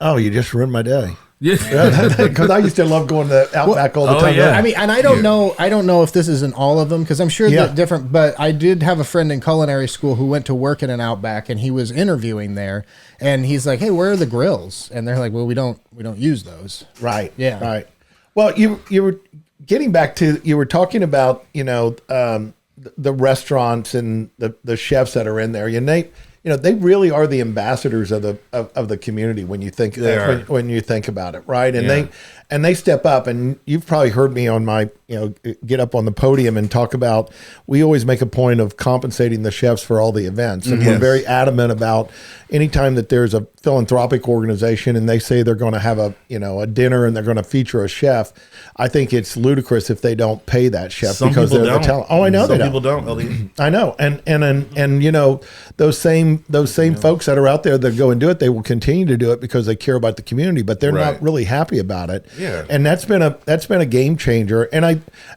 Oh, you just ruined my day. Yeah. Because I used to love going to Outback all the time. yeah. I mean, and I don't know if this is in all of them because I'm sure Yeah. that different. But I did have a friend in culinary school who went to work in an Outback, and he was interviewing there, and he's like, "Hey, where are the grills?" And they're like, "Well, we don't use those." Right. Yeah. Right. Well, you were getting back to, you were talking about, the restaurants and the chefs that are in there. They really are the ambassadors of the community when you think when you think about it, right? And they step up, and you've probably heard me on my get up on the podium and talk about, we always make a point of compensating the chefs for all the events, and we're very adamant about anytime that there's a philanthropic organization and they say they're going to have a dinner and they're going to feature a chef. I think it's ludicrous if they don't pay that chef because they're the talent. Oh, I know Some they people don't. don't. I know, and those same folks that are out there that go and do it, they will continue to do it because they care about the community, but they're not really happy about it. Yeah. And that's been a game changer. And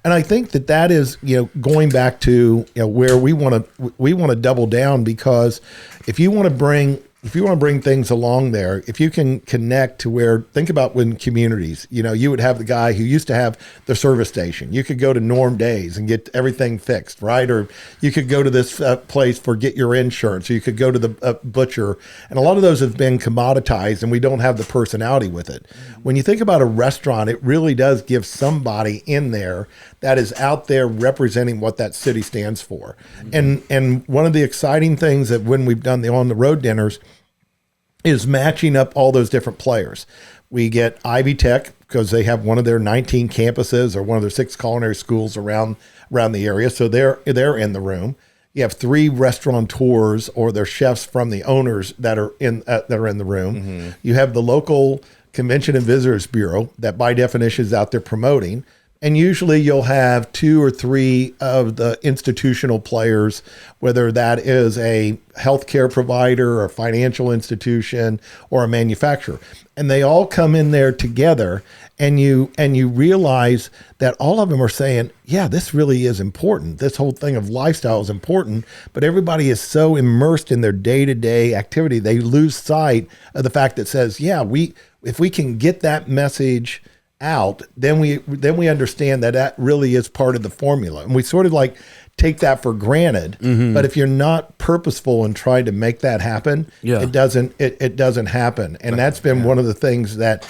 I think that is going back to where we want to double down, because if you want to bring things along there, if you can connect to where, think about when communities, you would have the guy who used to have the service station. You could go to Norm Days and get everything fixed, right? Or you could go to this place for get your insurance. Or you could go to the butcher. And a lot of those have been commoditized, and we don't have the personality with it. When you think about a restaurant, it really does give somebody in there that is out there representing what that city stands for. And one of the exciting things that when we've done the on the road dinners is matching up all those different players. We get Ivy Tech because they have one of their 19 campuses or one of their 6 culinary schools around the area, so they're in the room. You have 3 restaurateurs or their chefs from the owners that are in the room. Mm-hmm. You have the local Convention and Visitors Bureau that by definition is out there promoting. And usually you'll have 2 or 3 of the institutional players, whether that is a healthcare provider or a financial institution or a manufacturer. And they all come in there together, and you realize that all of them are saying, yeah, this really is important. This whole thing of lifestyle is important, but everybody is so immersed in their day-to-day activity, they lose sight of the fact that says, yeah, if we can get that message out, then we understand that really is part of the formula, and we sort of like take that for granted. Mm-hmm. But if you're not purposeful in trying to make that happen, it doesn't happen. And that's been one of the things that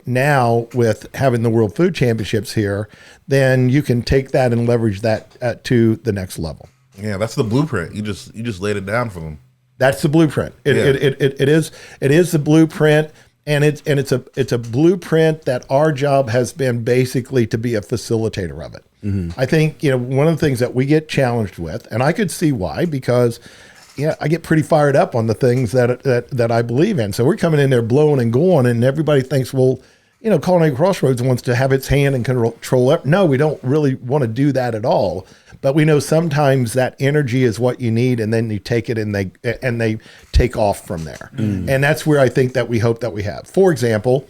now with having the World Food Championships here, then you can take that and leverage that to the next level. Yeah, that's the blueprint. You just laid it down for them. That's the blueprint. It is the blueprint. And it's a blueprint that our job has been basically to be a facilitator of it. Mm-hmm. I think one of the things that we get challenged with, and I could see why, because I get pretty fired up on the things that I believe in. So we're coming in there blowing and going, and everybody thinks, well, Culinary Crossroads wants to have its hand and control it. No, we don't really want to do that at all. But we know sometimes that energy is what you need, and then you take it and they take off from there. Mm. And that's where I think that we hope that we have. For example,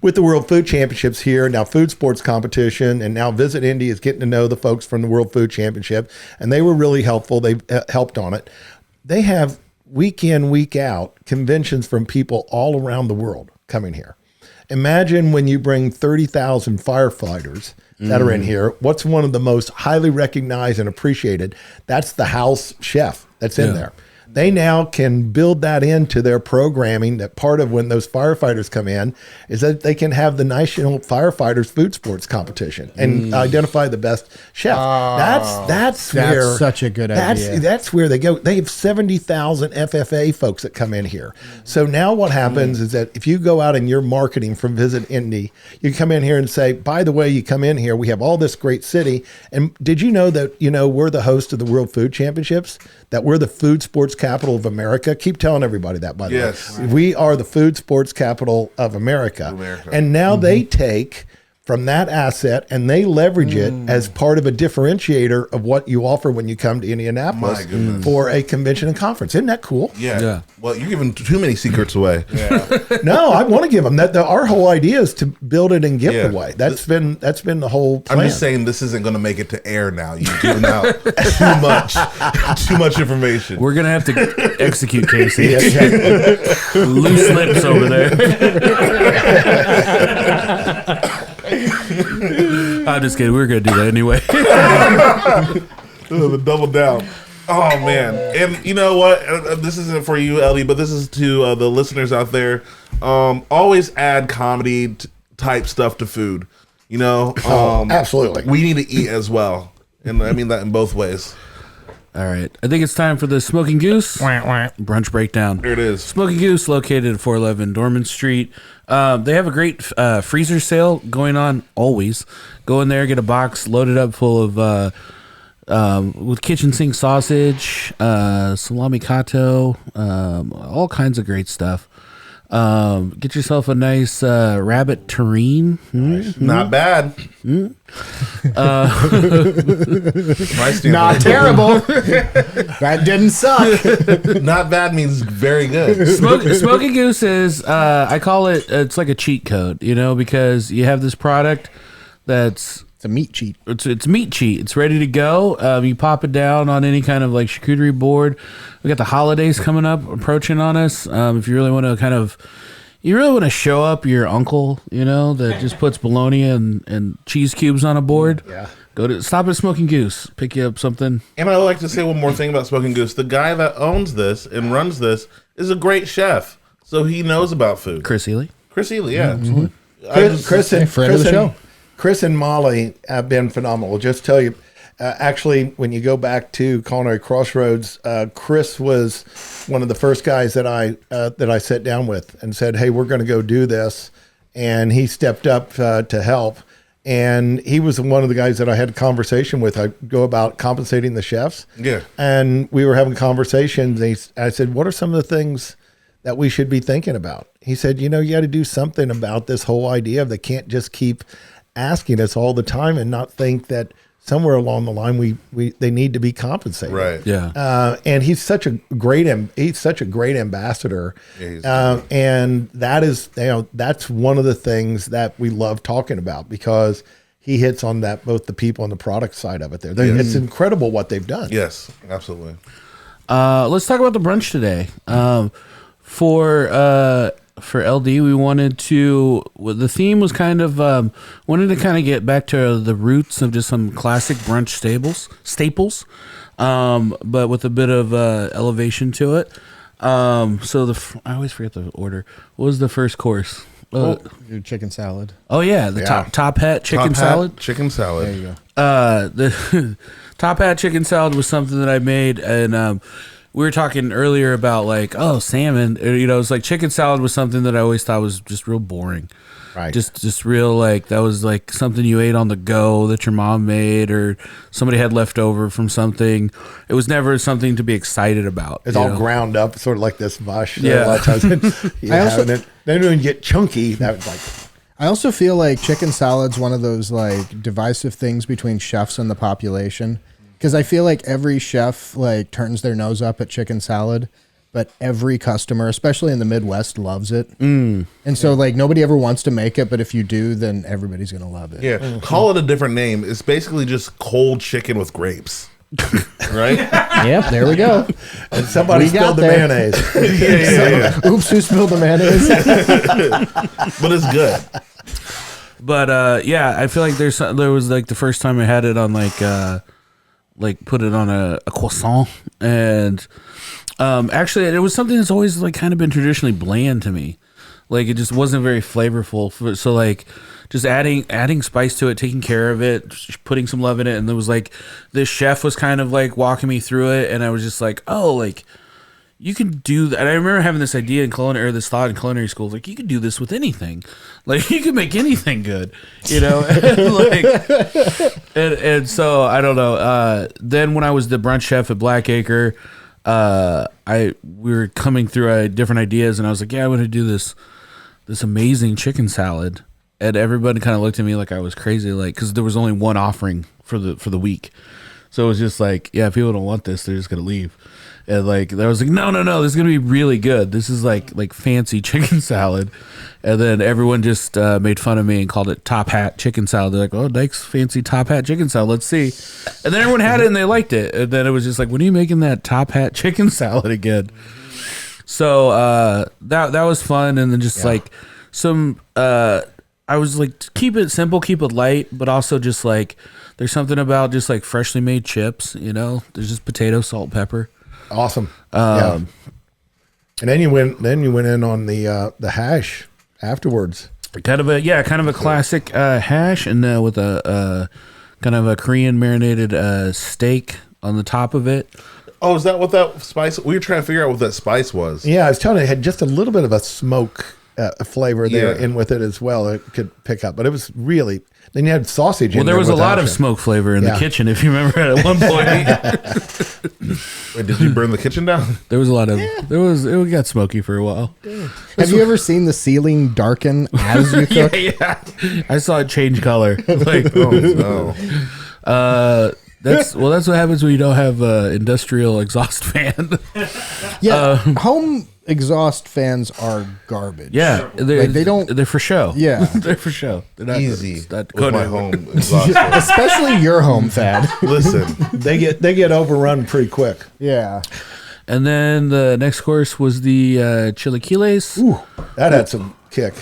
with the World Food Championships here, now food sports competition, and now Visit Indy is getting to know the folks from the World Food Championship, and they were really helpful. They helped on it. They have week in, week out conventions from people all around the world coming here. Imagine when you bring 30,000 firefighters that are in here. What's one of the most highly recognized and appreciated? That's the house chef that's in there. They now can build that into their programming. That part of when those firefighters come in is that they can have the National Firefighters Food Sports Competition and identify the best chef. That's where such a good idea. That's where they go. They have 70,000 FFA folks that come in here. So now what happens is that if you go out and you're marketing from Visit Indy, you come in here and say, by the way, you come in here, we have all this great city. And did you know that, we're the host of the World Food Championships, that we're the food sports capital of America? Keep telling everybody that, by the way. We are the food sports capital of America. And now they take from that asset and they leverage it as part of a differentiator of what you offer when you come to Indianapolis for a convention and conference. Isn't that cool? Yeah. Well, you're giving too many secrets away. No, I want to give them that. Our whole idea is to build it and give it away. That's been the whole plan. I'm just saying this isn't going to make it to air now. You've given out too much information. We're gonna have to execute Casey. Loose lips over there. I'm just kidding. We were gonna do that anyway. The double down. Oh man! And you know what? This isn't for you, Ellie, but this is to the listeners out there. Always add comedy type stuff to food. Absolutely. We need to eat as well, and I mean that in both ways. All right. I think it's time for the Smoking Goose brunch breakdown. Here it is. Smoking Goose, located at 411 Dorman Street. They have a great freezer sale going on always. Go in there, get a box loaded up full of with kitchen sink sausage, salami kato, all kinds of great stuff. Get yourself a nice rabbit terrine. Not bad. Not terrible. That didn't suck. Not bad means very good. Smoking Goose is, I call it, it's like a cheat code, because you have this product that's... It's a meat cheat. It's meat cheat. It's ready to go. You pop it down on any kind of like charcuterie board. We got the holidays coming up, approaching on us. If you really want to show up your uncle, that just puts bologna and cheese cubes on a board. Stop at Smoking Goose. Pick you up something. And I would like to say one more thing about Smoking Goose. The guy that owns this and runs this is a great chef, so he knows about food. Chris Ely, yeah. Mm-hmm. Chris and Molly have been phenomenal. Just tell you, actually, when you go back to Culinary Crossroads, Chris was one of the first guys that I sat down with and said, "Hey, we're going to go do this," and he stepped up to help. And he was one of the guys that I had a conversation with. I go about compensating the chefs. Yeah, and we were having conversations. I said, "What are some of the things that we should be thinking about?" He said, "You got to do something about this whole idea of they can't just keep asking us all the time and not think that somewhere along the line they need to be compensated." Right. Yeah. And he's such a great ambassador. Yeah, and that is that's one of the things that we love talking about, because he hits on that, both the people and the product side of it there. It's incredible what they've done. Yes, absolutely. Let's talk about the brunch today. For LD, we wanted to. The theme was kind of wanted to kind of get back to the roots of just some classic brunch staples, but with a bit of elevation to it. So I always forget the order. What was the first course? Chicken salad. Oh yeah, the top hat chicken salad. Chicken salad. There you go. The top hat chicken salad was something that I made, and we were talking earlier about salmon. It's like chicken salad was something that I always thought was just real boring. Right. Just real that was like something you ate on the go that your mom made or somebody had left over from something. It was never something to be excited about. It's all ground up, sort of like this mush. Yeah. A lot of times then when you get chunky, that was like. I also feel like chicken salad's one of those divisive things between chefs and the population. Because I feel like every chef turns their nose up at chicken salad, but every customer, especially in the Midwest, loves it. And so nobody ever wants to make it, but if you do, then everybody's going to love it. Yeah, call it a different name. It's basically just cold chicken with grapes. Right? Yep, there we go. And somebody spilled the mayonnaise. Yeah. Oops, who spilled the mayonnaise? But it's good. But yeah, I feel like there was like the first time I had it on like put it on a croissant, and actually it was something that's always like kind of been traditionally bland to me. Like it just wasn't very flavorful. So like just adding spice to it, taking care of it, just putting some love in it, and there was like this chef was kind of like walking me through it, and I was just like, oh, like you can do that. And I remember having this idea in culinary, or this thought in culinary school, like you could do this with anything, like you can make anything good, you know. and so I don't know. Then when I was the brunch chef at Blackacre, we were coming through different ideas, and I was like, yeah, I want to do this amazing chicken salad. And everybody kind of looked at me like I was crazy, like because there was only one offering for the week, so it was just like, yeah, if people don't want this, they're just gonna leave. And like I was like, no, this is gonna be really good. This is like fancy chicken salad. And then everyone just made fun of me and called it top hat chicken salad. They're like, oh, Dyke's fancy top hat chicken salad. Let's see. And then everyone had it and they liked it. And then it was just like, when are you making that top hat chicken salad again? So that was fun. And then just like some. I was like, keep it simple, keep it light, but also just like there's something about just like freshly made chips, you know. There's just potato, salt, pepper. Awesome. And then you went in on the hash afterwards. Kind of a classic hash, and with a kind of a Korean marinated steak on the top of it. Oh, is that what that spice? We were trying to figure out what that spice was. Yeah, I was telling you, it had just a little bit of a smoke flavor there in with it as well. It could pick up, but it was really. Then you had sausage. Well, there was a lot of smoke flavor in the kitchen, if you remember at one point. Wait, did you burn the kitchen down? There was a lot of. It got smoky for a while. Have you ever seen the ceiling darken as you cook? yeah. I saw it change color. Like, oh no. That's what happens when you don't have an industrial exhaust fan. Home exhaust fans are garbage. Yeah, they're for show. Yeah, they're for show. They're not easy. With my home exhaust fan. Especially your home, Thad. Listen, they get overrun pretty quick. Yeah. And then the next course was the chilaquiles. Ooh, that had some kick.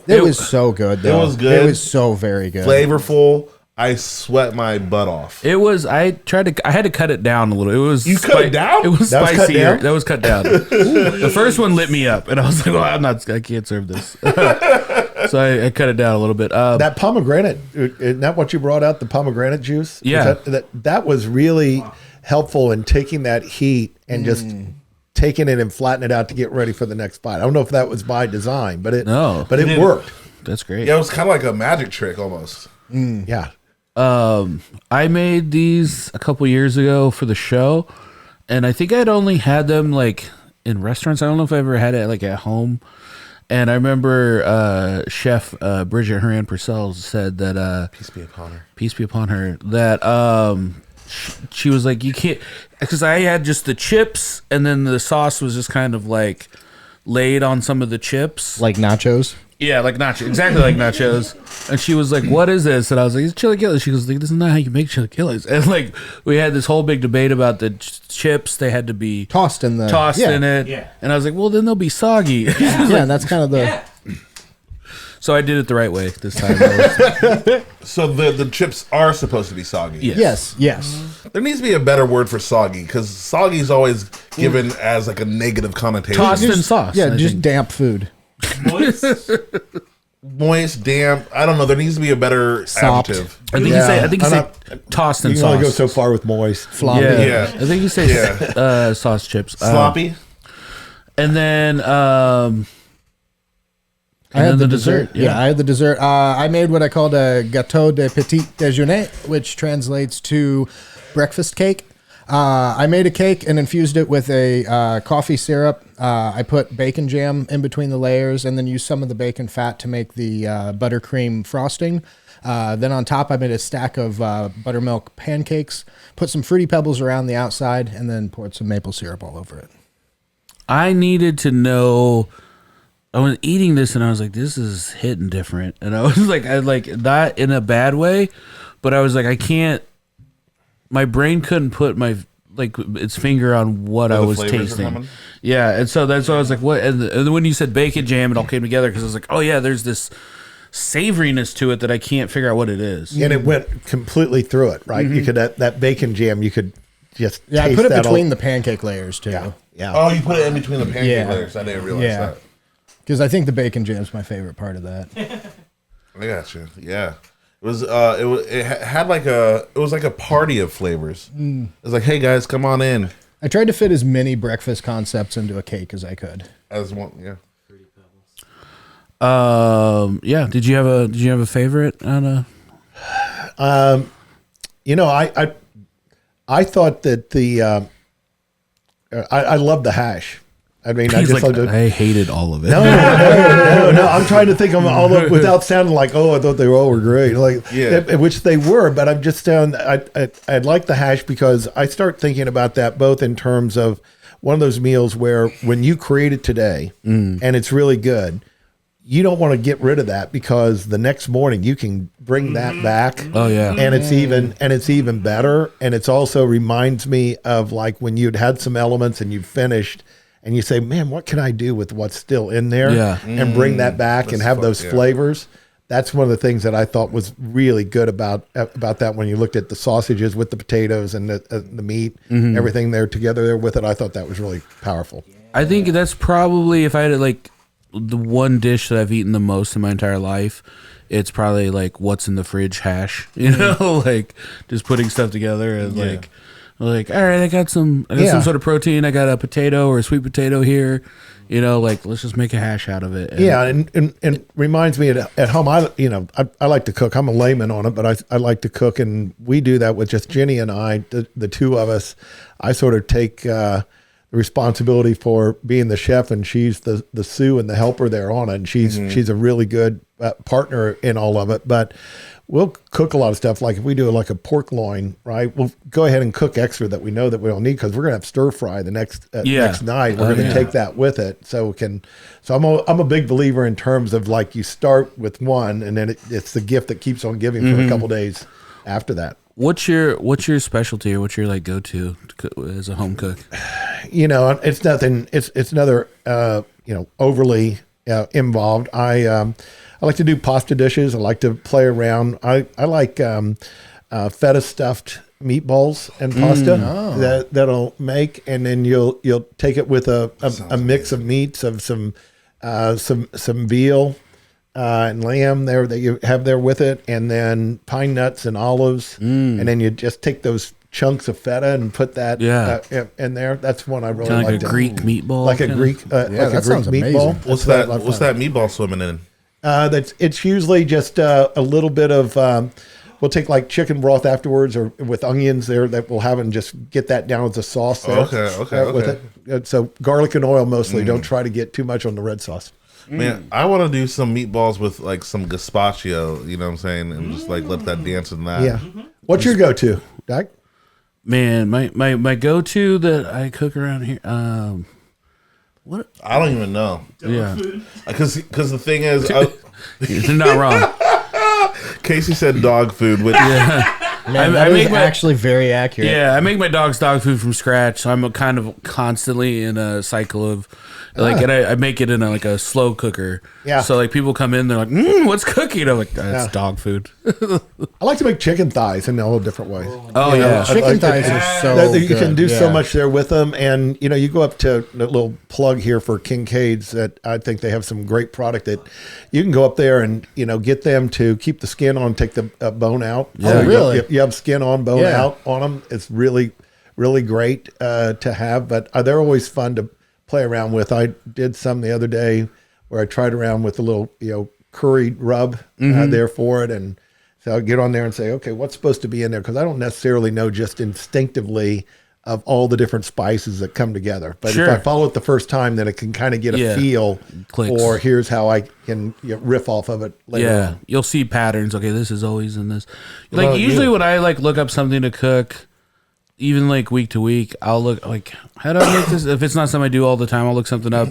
It was so good, though. It was good. It was so very good. Flavorful. I sweat my butt off. It was. I had to cut it down a little. It was. You cut it down? It was That was cut spicier. down? That was cut down. The first one lit me up, and I was like, "Well, I can't serve this." So I cut it down a little bit. That pomegranate, isn't that what you brought out? The pomegranate juice? Yeah. That was really helpful in taking that heat and just taking it and flattening it out to get ready for the next bite. I don't know if that was by design, but it worked. That's great. Yeah, it was kind of like a magic trick almost. Yeah. I made these a couple years ago for the show, and I think I'd only had them like in restaurants. I don't know if I ever had it like at home. And I remember Chef Bridget Horan Purcell said that Peace be upon her. That she was like, you can't, because I had just the chips, and then the sauce was just kind of like laid on some of the chips, Like nachos? yeah, like nachos, exactly like nachos. And she was like, what is this? And I was like, it's chilaquiles. She goes, like, this is not how you make chilaquiles. And like we had this whole big debate about the chips. They had to be Tossed in it. Yeah. And I was like, well, then they'll be soggy. Yeah, that's kind of the... So I did it the right way this time. So the chips are supposed to be soggy. Yes. Yes. There needs to be a better word for soggy, because soggy is always given as like a negative connotation. Tossed in sauce. Yeah, I just think. damp food. Moist, damp. I don't know. There needs to be a better Sopped. adjective. I think you say tossed in You can sauce. only go so far with moist. Floppy. Yeah. Yeah. I think you say sauce chips. Sloppy. And then I had then the the dessert. dessert, Yeah, yeah. I had the dessert. I made what I called a gâteau de petit déjeuner, which translates to breakfast cake. I made a cake and infused it with a coffee syrup. I put bacon jam in between the layers and then used some of the bacon fat to make the buttercream frosting. Then on top, I made a stack of buttermilk pancakes, put some Fruity Pebbles around the outside, and then poured some maple syrup all over it. I needed to know. I was eating this and I was like, this is hitting different. And I was like, not in a bad way, but I was like, I can't. My brain couldn't put its finger on what I was flavors are tasting. coming? Yeah, and so that's why I was like, what? And then when you said bacon jam, it all came together because I was like, oh yeah, there's this savoriness to it that I can't figure out what it is. And it went completely through it, right? You could that bacon jam. You could just Yeah, I taste put it that between the pancake layers too. Yeah. Oh, you put it in between the pancake Yeah. layers. I didn't realize Yeah. that. Because I think the bacon jam's my favorite part of that. I got you. Yeah. It was had like it was like a party of flavors. It was like, hey guys, come on in. I tried to fit as many breakfast concepts into a cake as I could. As one, yeah. Yeah. Did you have a favorite, Anna? You know, I thought that I love the hash. I mean, I He's just like, loved it. I hated all of it. No. I'm trying to think of all of without sounding like, oh, I thought they all were great. Like, Yeah. which they were, but I'm just down. I like the hash because I start thinking about that both in terms of one of those meals where when you create it today and it's really good, you don't want to get rid of that because the next morning you can bring that back. Oh yeah. And it's even better. And it's also reminds me of like when you'd had some elements and you finished and you say, man, what can I do with what's still in there? Yeah. And bring that back and have those flavors. That's one of the things that I thought was really good about that when you looked at the sausages with the potatoes and the meat, everything there together there with it. I thought that was really powerful. I think that's probably, if I had like the one dish that I've eaten the most in my entire life, it's probably like what's in the fridge hash, you know, like just putting stuff together and like, all right, I got some some sort of protein. I got a potato or a sweet potato here, you know, like let's just make a hash out of it. And reminds me at home. I like to cook. I'm a layman on it, but I like to cook, and we do that with just Jenny and I, the two of us. I sort of take the responsibility for being the chef, and she's the sous and the helper there on it. And she's a really good partner in all of it, but. We'll cook a lot of stuff. Like if we do like a pork loin, right? We'll go ahead and cook extra that we know that we don't need because we're gonna have stir fry the next night. We're gonna take that with it, so I'm a big believer in terms of like you start with one, and then it's the gift that keeps on giving for a couple days after that. What's your specialty or what's your like go to as a home cook? You know, it's nothing. It's another overly involved. I like to do pasta dishes. I like to play around. I like feta stuffed meatballs and pasta that'll make, and then you'll take it with a mix of meats of some veal and lamb there that you have there with it, and then pine nuts and olives, and then you just take those chunks of feta and put that in there. That's one I really like. Like a Greek meatball, like a Greek that sounds meatball. amazing. What's that meatball swimming in? It's usually just a little bit of. We'll take like chicken broth afterwards, or with onions there that we'll have, and just get that down as a sauce. There, Okay. With it. So garlic and oil mostly. Don't try to get too much on the red sauce. Man, I want to do some meatballs with like some gazpacho. You know what I'm saying, and just like let that dance in that. Yeah. What's your go-to, Dyke? Man, my go to that I cook around here. What? I don't even know. Yeah, Because the thing is, you're not wrong. Casey said dog food. With Man, that is actually very accurate. Yeah, I make my dog's dog food from scratch, so I'm kind of constantly in a cycle of like, and I make it in a slow cooker. Yeah. So like people come in, they're like, "What's cooking?" I'm like, "That's dog food." I like to make chicken thighs in a whole different way. Oh yeah, Chicken thighs are so You can do so yeah. much there with them, and you go up to a little plug here for Kincaid's that I think they have some great product that you can go up there and get them to keep the skin on, take the bone out. Yeah. So really? You have skin on, bone out on them. It's really, really great to have, but they're always fun to play around with. I did some the other day where I tried around with a little curry rub there for it, and so I'll get on there and say, okay, what's supposed to be in there? Because I don't necessarily know just instinctively of all the different spices that come together. But if I follow it the first time, then it can kind of get a feel for here's how I can riff off of it later on. You'll see patterns. Okay, this is always in this. Like usually when I look up something to cook, even like week to week, I'll look like, how do I make this? If it's not something I do all the time, I'll look something up.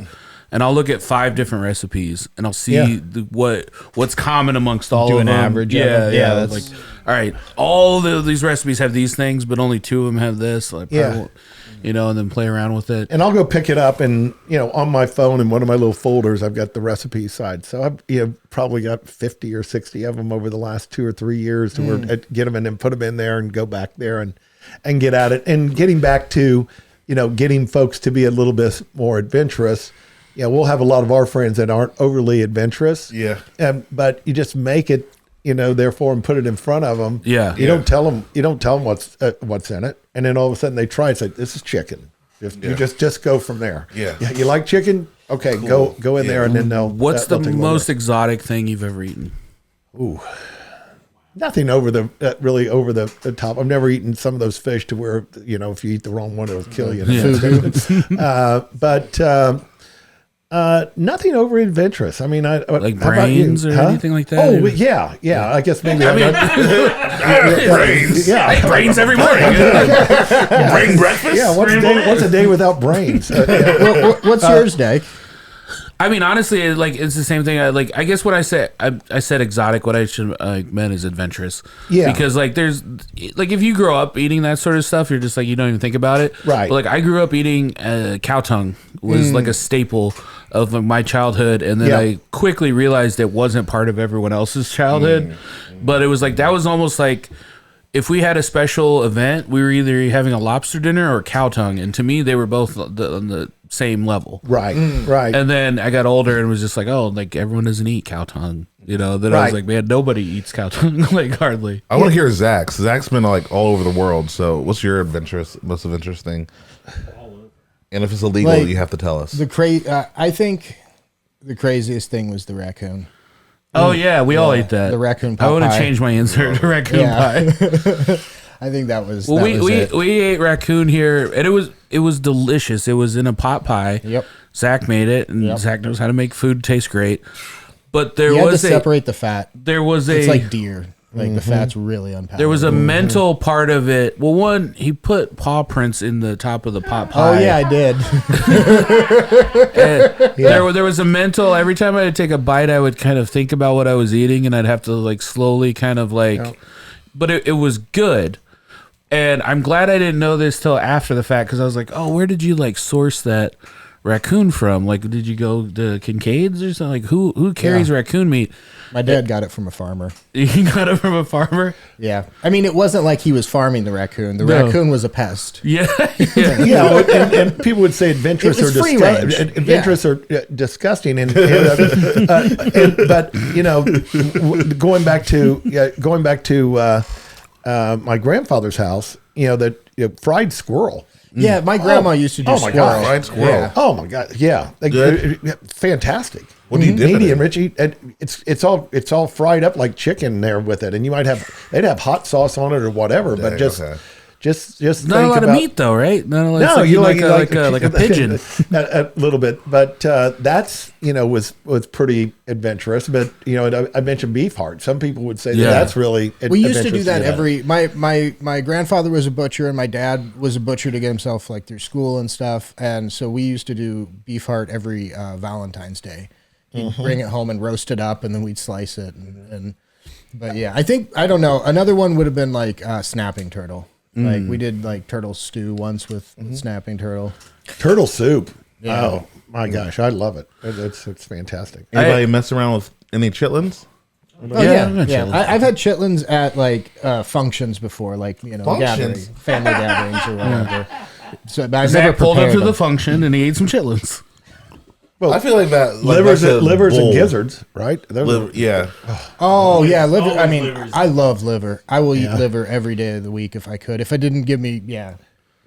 and I'll look at 5 different recipes, and I'll see what's common amongst all Do of an them. average of Yeah, them. yeah. Yeah, Like, all right, all these recipes have these things, but only 2 of them have this. Like, and then play around with it. And I'll go pick it up, and on my phone in one of my little folders, I've got the recipe side. So I've probably got 50 or 60 of them over the last 2 or 3 years to where I get them and then put them in there and go back there and get at it. And getting back to, getting folks to be a little bit more adventurous. Yeah, we'll have a lot of our friends that aren't overly adventurous. Yeah. But you just make it, therefore, and put it in front of them. Yeah. You don't tell them. You don't tell them what's in it, and then all of a sudden they try and say, "This is chicken." You just go from there. Yeah. You like chicken? Okay, go in there, and then they'll. What's the they'll take a little most bit. exotic thing you've ever eaten? Nothing over the really over the top. I've never eaten some of those fish to where if you eat the wrong one, it'll kill you. But nothing over adventurous. I mean, Like how about brains you? or anything like that? Oh, Or- yeah. I guess maybe. Brains. Yeah. I eat brains every morning. Brain breakfast. Yeah, what's a day without brains? What's yours, Dyke? I mean, honestly, it's the same thing. I guess what I said, I said exotic. What I should meant is adventurous. Yeah. Because there's if you grow up eating that sort of stuff, you're just you don't even think about it. Right. But I grew up eating cow tongue was a staple of my childhood, and then I quickly realized it wasn't part of everyone else's childhood. But it was that was almost if we had a special event, we were either having a lobster dinner or cow tongue, and to me, they were both on the same level. Right. Right. And then I got older and was just everyone doesn't eat cow tongue. Then I was Right. man, nobody eats cow tongue, hardly. I want to hear Zach's. Zach's been all over the world. So, what's your most adventurous thing? And if it's illegal, you have to tell us. I think the craziest thing was the raccoon. Oh yeah, we all ate that. The raccoon I want to pie. change my answer to raccoon Yeah. pie. I think that was. Well, that was it. we ate raccoon here, and it was delicious. It was in a pot pie. Yep. Zach made it, and Yep. Zach knows how to make food taste great. But there You had to was separate the fat. there was It's a like deer. The fat's really unpalatable. there was a mental part of it. Well, one, he put paw prints in the top of the pot pie. Oh yeah, I did. There was a mental. Every time I'd take a bite, I would kind of think about what I was eating, and I'd have to slowly kind of But it was good, and I'm glad I didn't know this till after the fact, because I was like, oh, where did you source that raccoon from? Did you go to Kincaid's or something? Who carries raccoon meat? My dad got it from a farmer. You got it from a farmer? Yeah, I mean, it wasn't like he was farming the raccoon. The raccoon was a pest. Yeah. Yeah, and people would say adventurous It was or free range. adventurous or disgusting, but going back to my grandfather's house, that fried squirrle. Yeah, my grandma used to do oh my God, squirrel. fried squirrel. Yeah. Oh my God, yeah, fantastic. What do you dip it medium in? rich? It's all fried up like chicken there with it, and you might they'd have hot sauce on it or whatever, but just okay. just Not think a lot about, of meat though, right? Not a lot. No, You like a pigeon. a little bit, but that's was pretty adventurous. But I mentioned beef heart. Some people would say that's really We used to do adventurous. that my grandfather was a butcher and my dad was a butcher to get himself through school and stuff, and so we used to do beef heart every Valentine's Day. He'd bring it home and roast it up, and then we'd slice it. But yeah, I don't know. Another one would have been snapping turtle. We did turtle stew once with snapping turtle. Turtle soup. Yeah. Oh my gosh, I love it. It's fantastic. Anybody mess around with any chitlins? Oh yeah. I've had chitlins at functions before, gatherings, family gatherings or whatever. So, but I've never Zach pulled up prepared to the them. function and he ate some chitlins. Well, I feel like that. livers that's a and bull. gizzards, right? Yeah. Oh yeah, liver. I mean, livers. I love liver. I will eat liver every day of the week if I could. If it didn't give me,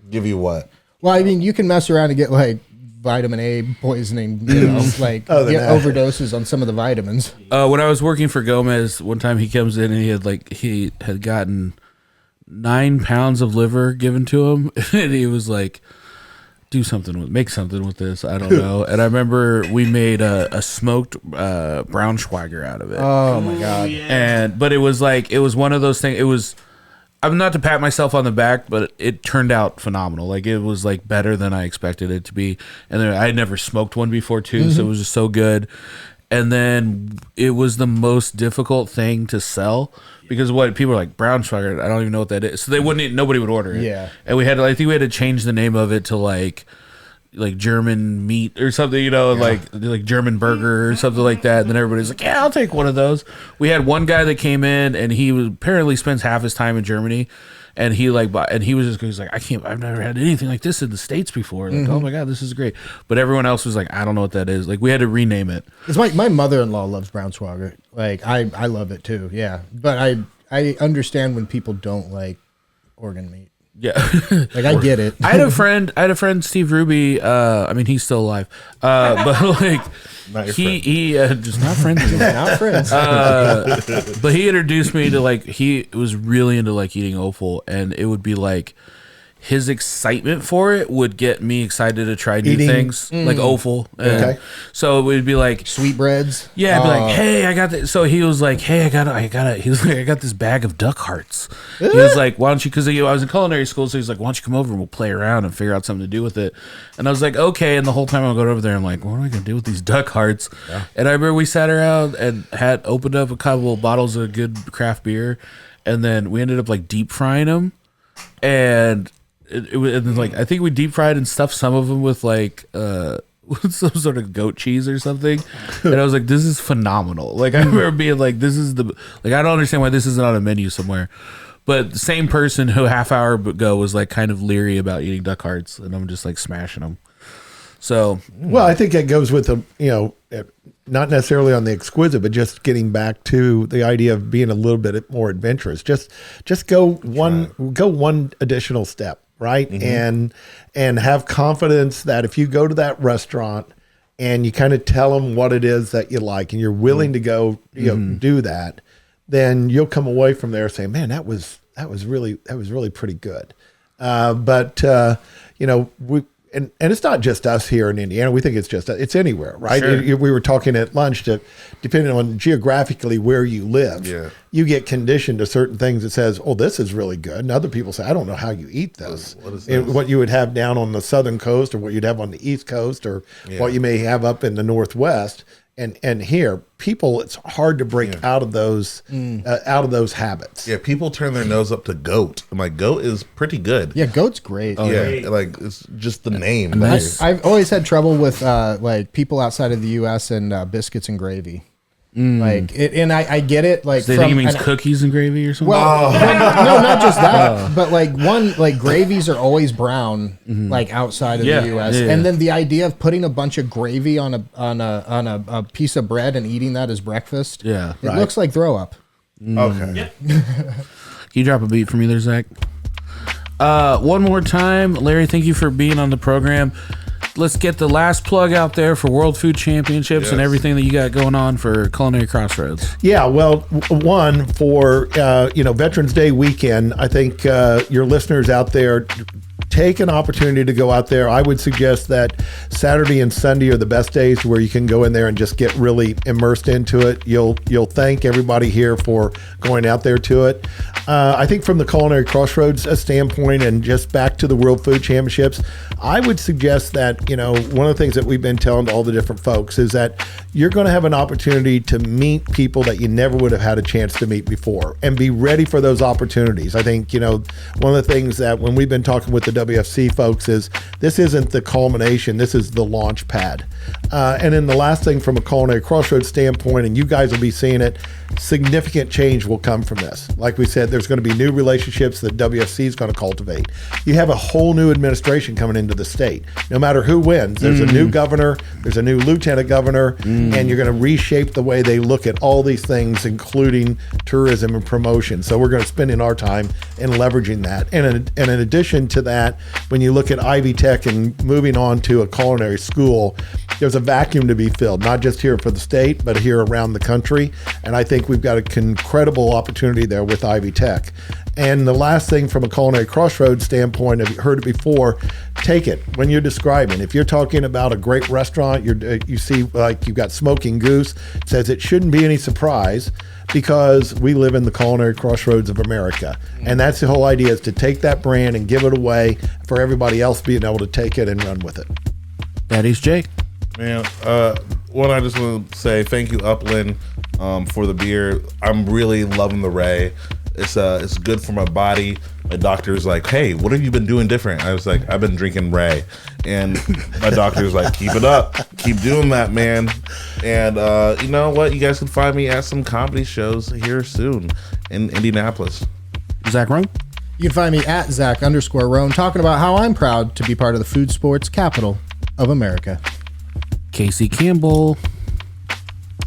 Give you what? Well, I mean, you can mess around and get vitamin A poisoning, get overdoses on some of the vitamins. When I was working for Gomez, one time he comes in and he had gotten 9 pounds of liver given to him, and he was like, make something with this. I don't know. And I remember we made a smoked Braunschweiger out of it. Oh my god! But it was one of those things. I'm not to pat myself on the back, but it turned out phenomenal. Like it was like better than I expected it to be. And then I had never smoked one before too, so it was just so good. And then it was the most difficult thing to sell because what people are like Braunschweiger, I don't even know what that is. So nobody would order it. Yeah. And I think we had to change the name of it to like German meat or something, like German burger or something like that. And then everybody's like, yeah, I'll take one of those. We had one guy that came in and he apparently spends half his time in Germany. And he's like, I've never had anything like this in the States before. Like, oh my God, this is great. But everyone else was like, I don't know what that is. Like we had to rename it. It's my mother-in-law loves Braunschweiger. Like I love it too. Yeah. But I understand when people don't like organ meat. Yeah. Like I get it. I had a friend, Steve Ruby. I mean, he's still alive. But like, Not your he just not friends. Not friends. But he introduced me to like he was really into like eating offal, and it would be like his excitement for it would get me excited to try new things like offal. Okay. So it would be like Sweetbreads. yeah, I'd be like, hey, I got this. So he was like, hey, he was like, I got this bag of duck hearts. He was like, why don't you, because I was in culinary school, so he's like, why don't you come over and we'll play around and figure out something to do with it. And I was like, okay. And the whole time I'm going over there, I'm like, what am I going to do with these duck hearts? Yeah. And I remember we sat around and had opened up a couple of bottles of good craft beer. And then we ended up like deep frying them. And it was like, I think we deep fried and stuffed some of them with like, some sort of goat cheese or something, and I was like, "This is phenomenal!" Like I remember being like, "This is I don't understand why this isn't on a menu somewhere." But the same person who half hour ago was like kind of leery about eating duck hearts, and I'm just like smashing them. So, well, I think it goes with not necessarily on the exquisite, but just getting back to the idea of being a little bit more adventurous. Just go one additional step. Right. Mm-hmm. And have confidence that if you go to that restaurant and you kind of tell them what it is that you like and you're willing to go, do that, then you'll come away from there saying, man, that was really pretty good. And it's not just us here in Indiana. We think it's anywhere, right? Sure. We were talking at lunch that depending on geographically where you live, you get conditioned to certain things that says, oh, this is really good. And other people say, I don't know how you eat this. What is this? What you would have down on the southern coast or what you'd have on the east coast or what you may have up in the northwest. And here, people, it's hard to break out of those habits. Yeah, people turn their nose up to goat. I'm like, goat is pretty good. Yeah, goat's great. Oh, yeah, like it's just the name. I've always had trouble with like people outside of the U.S. and biscuits and gravy. Like it, and I get it. Like so they think it means cookies and gravy or something. Well, no, not just that, but like gravies are always brown, like outside of the U.S. And then the idea of putting a bunch of gravy on a piece of bread and eating that as breakfast, it looks like throw up. Okay. Can you drop a beat for me there, Zach? One more time, Larry. Thank you for being on the program. Let's get the last plug out there for World Food Championships and everything that you got going on for Culinary Crossroads. Yeah, well, one for Veterans Day weekend. I think your listeners out there take an opportunity to go out there. I would suggest that Saturday and Sunday are the best days where you can go in there and just get really immersed into it. You'll thank everybody here for going out there to it. I think from the Culinary Crossroads standpoint and just back to the World Food Championships, I would suggest that, one of the things that we've been telling to all the different folks is that you're going to have an opportunity to meet people that you never would have had a chance to meet before and be ready for those opportunities. I think, one of the things that when we've been talking with the WFC folks is this isn't the culmination, this is the launch pad. And then the last thing from a Culinary Crossroads standpoint, and you guys will be seeing it, significant change will come from this. Like we said, there's going to be new relationships that WFC is going to cultivate. You have a whole new administration coming into the state. No matter who wins, there's a new governor, there's a new lieutenant governor, and you're going to reshape the way they look at all these things, including tourism and promotion. So we're going to spend in our time in leveraging that. And in addition to that, when you look at Ivy Tech and moving on to a culinary school, there's a vacuum to be filled, not just here for the state, but here around the country. And I think we've got an incredible opportunity there with Ivy Tech. And the last thing from a Culinary Crossroads standpoint, if you heard it before, take it when you're describing. If you're talking about a great restaurant, you see like you've got Smoking Goose, it says it shouldn't be any surprise because we live in the Culinary Crossroads of America. And that's the whole idea, is to take that brand and give it away for everybody else being able to take it and run with it. Daddy's Jake. Man, one, I just want to say thank you, Upland, for the beer. I'm really loving the Ray. It's good for my body. My doctor's like, hey, what have you been doing different? I was like, I've been drinking Ray. And my doctor's like, keep it up. Keep doing that, man. And you know what? You guys can find me at some comedy shows here soon in Indianapolis. Zach Roan. You can find me at Zach_Roan, talking about how I'm proud to be part of the food sports capital of America. Casey Campbell.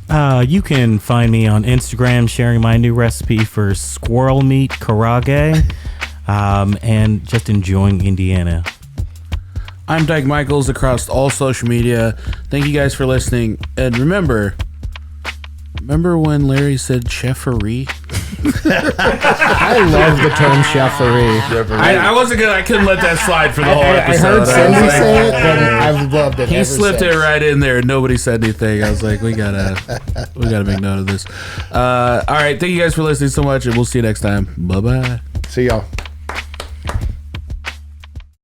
You can find me on Instagram sharing my new recipe for squirrel meat karage, and just enjoying Indiana. I'm Dyke Michaels across all social media. Thank you guys for listening. And remember when Larry said cheferie? I love the term cheferie. I couldn't let that slide for the whole I episode. heard Cindy say it, but I've loved it. He ever slipped since. it right in there. Nobody said anything. I was like, we gotta make note of this. All right, thank you guys for listening so much, and we'll see you next time. Bye bye. See y'all.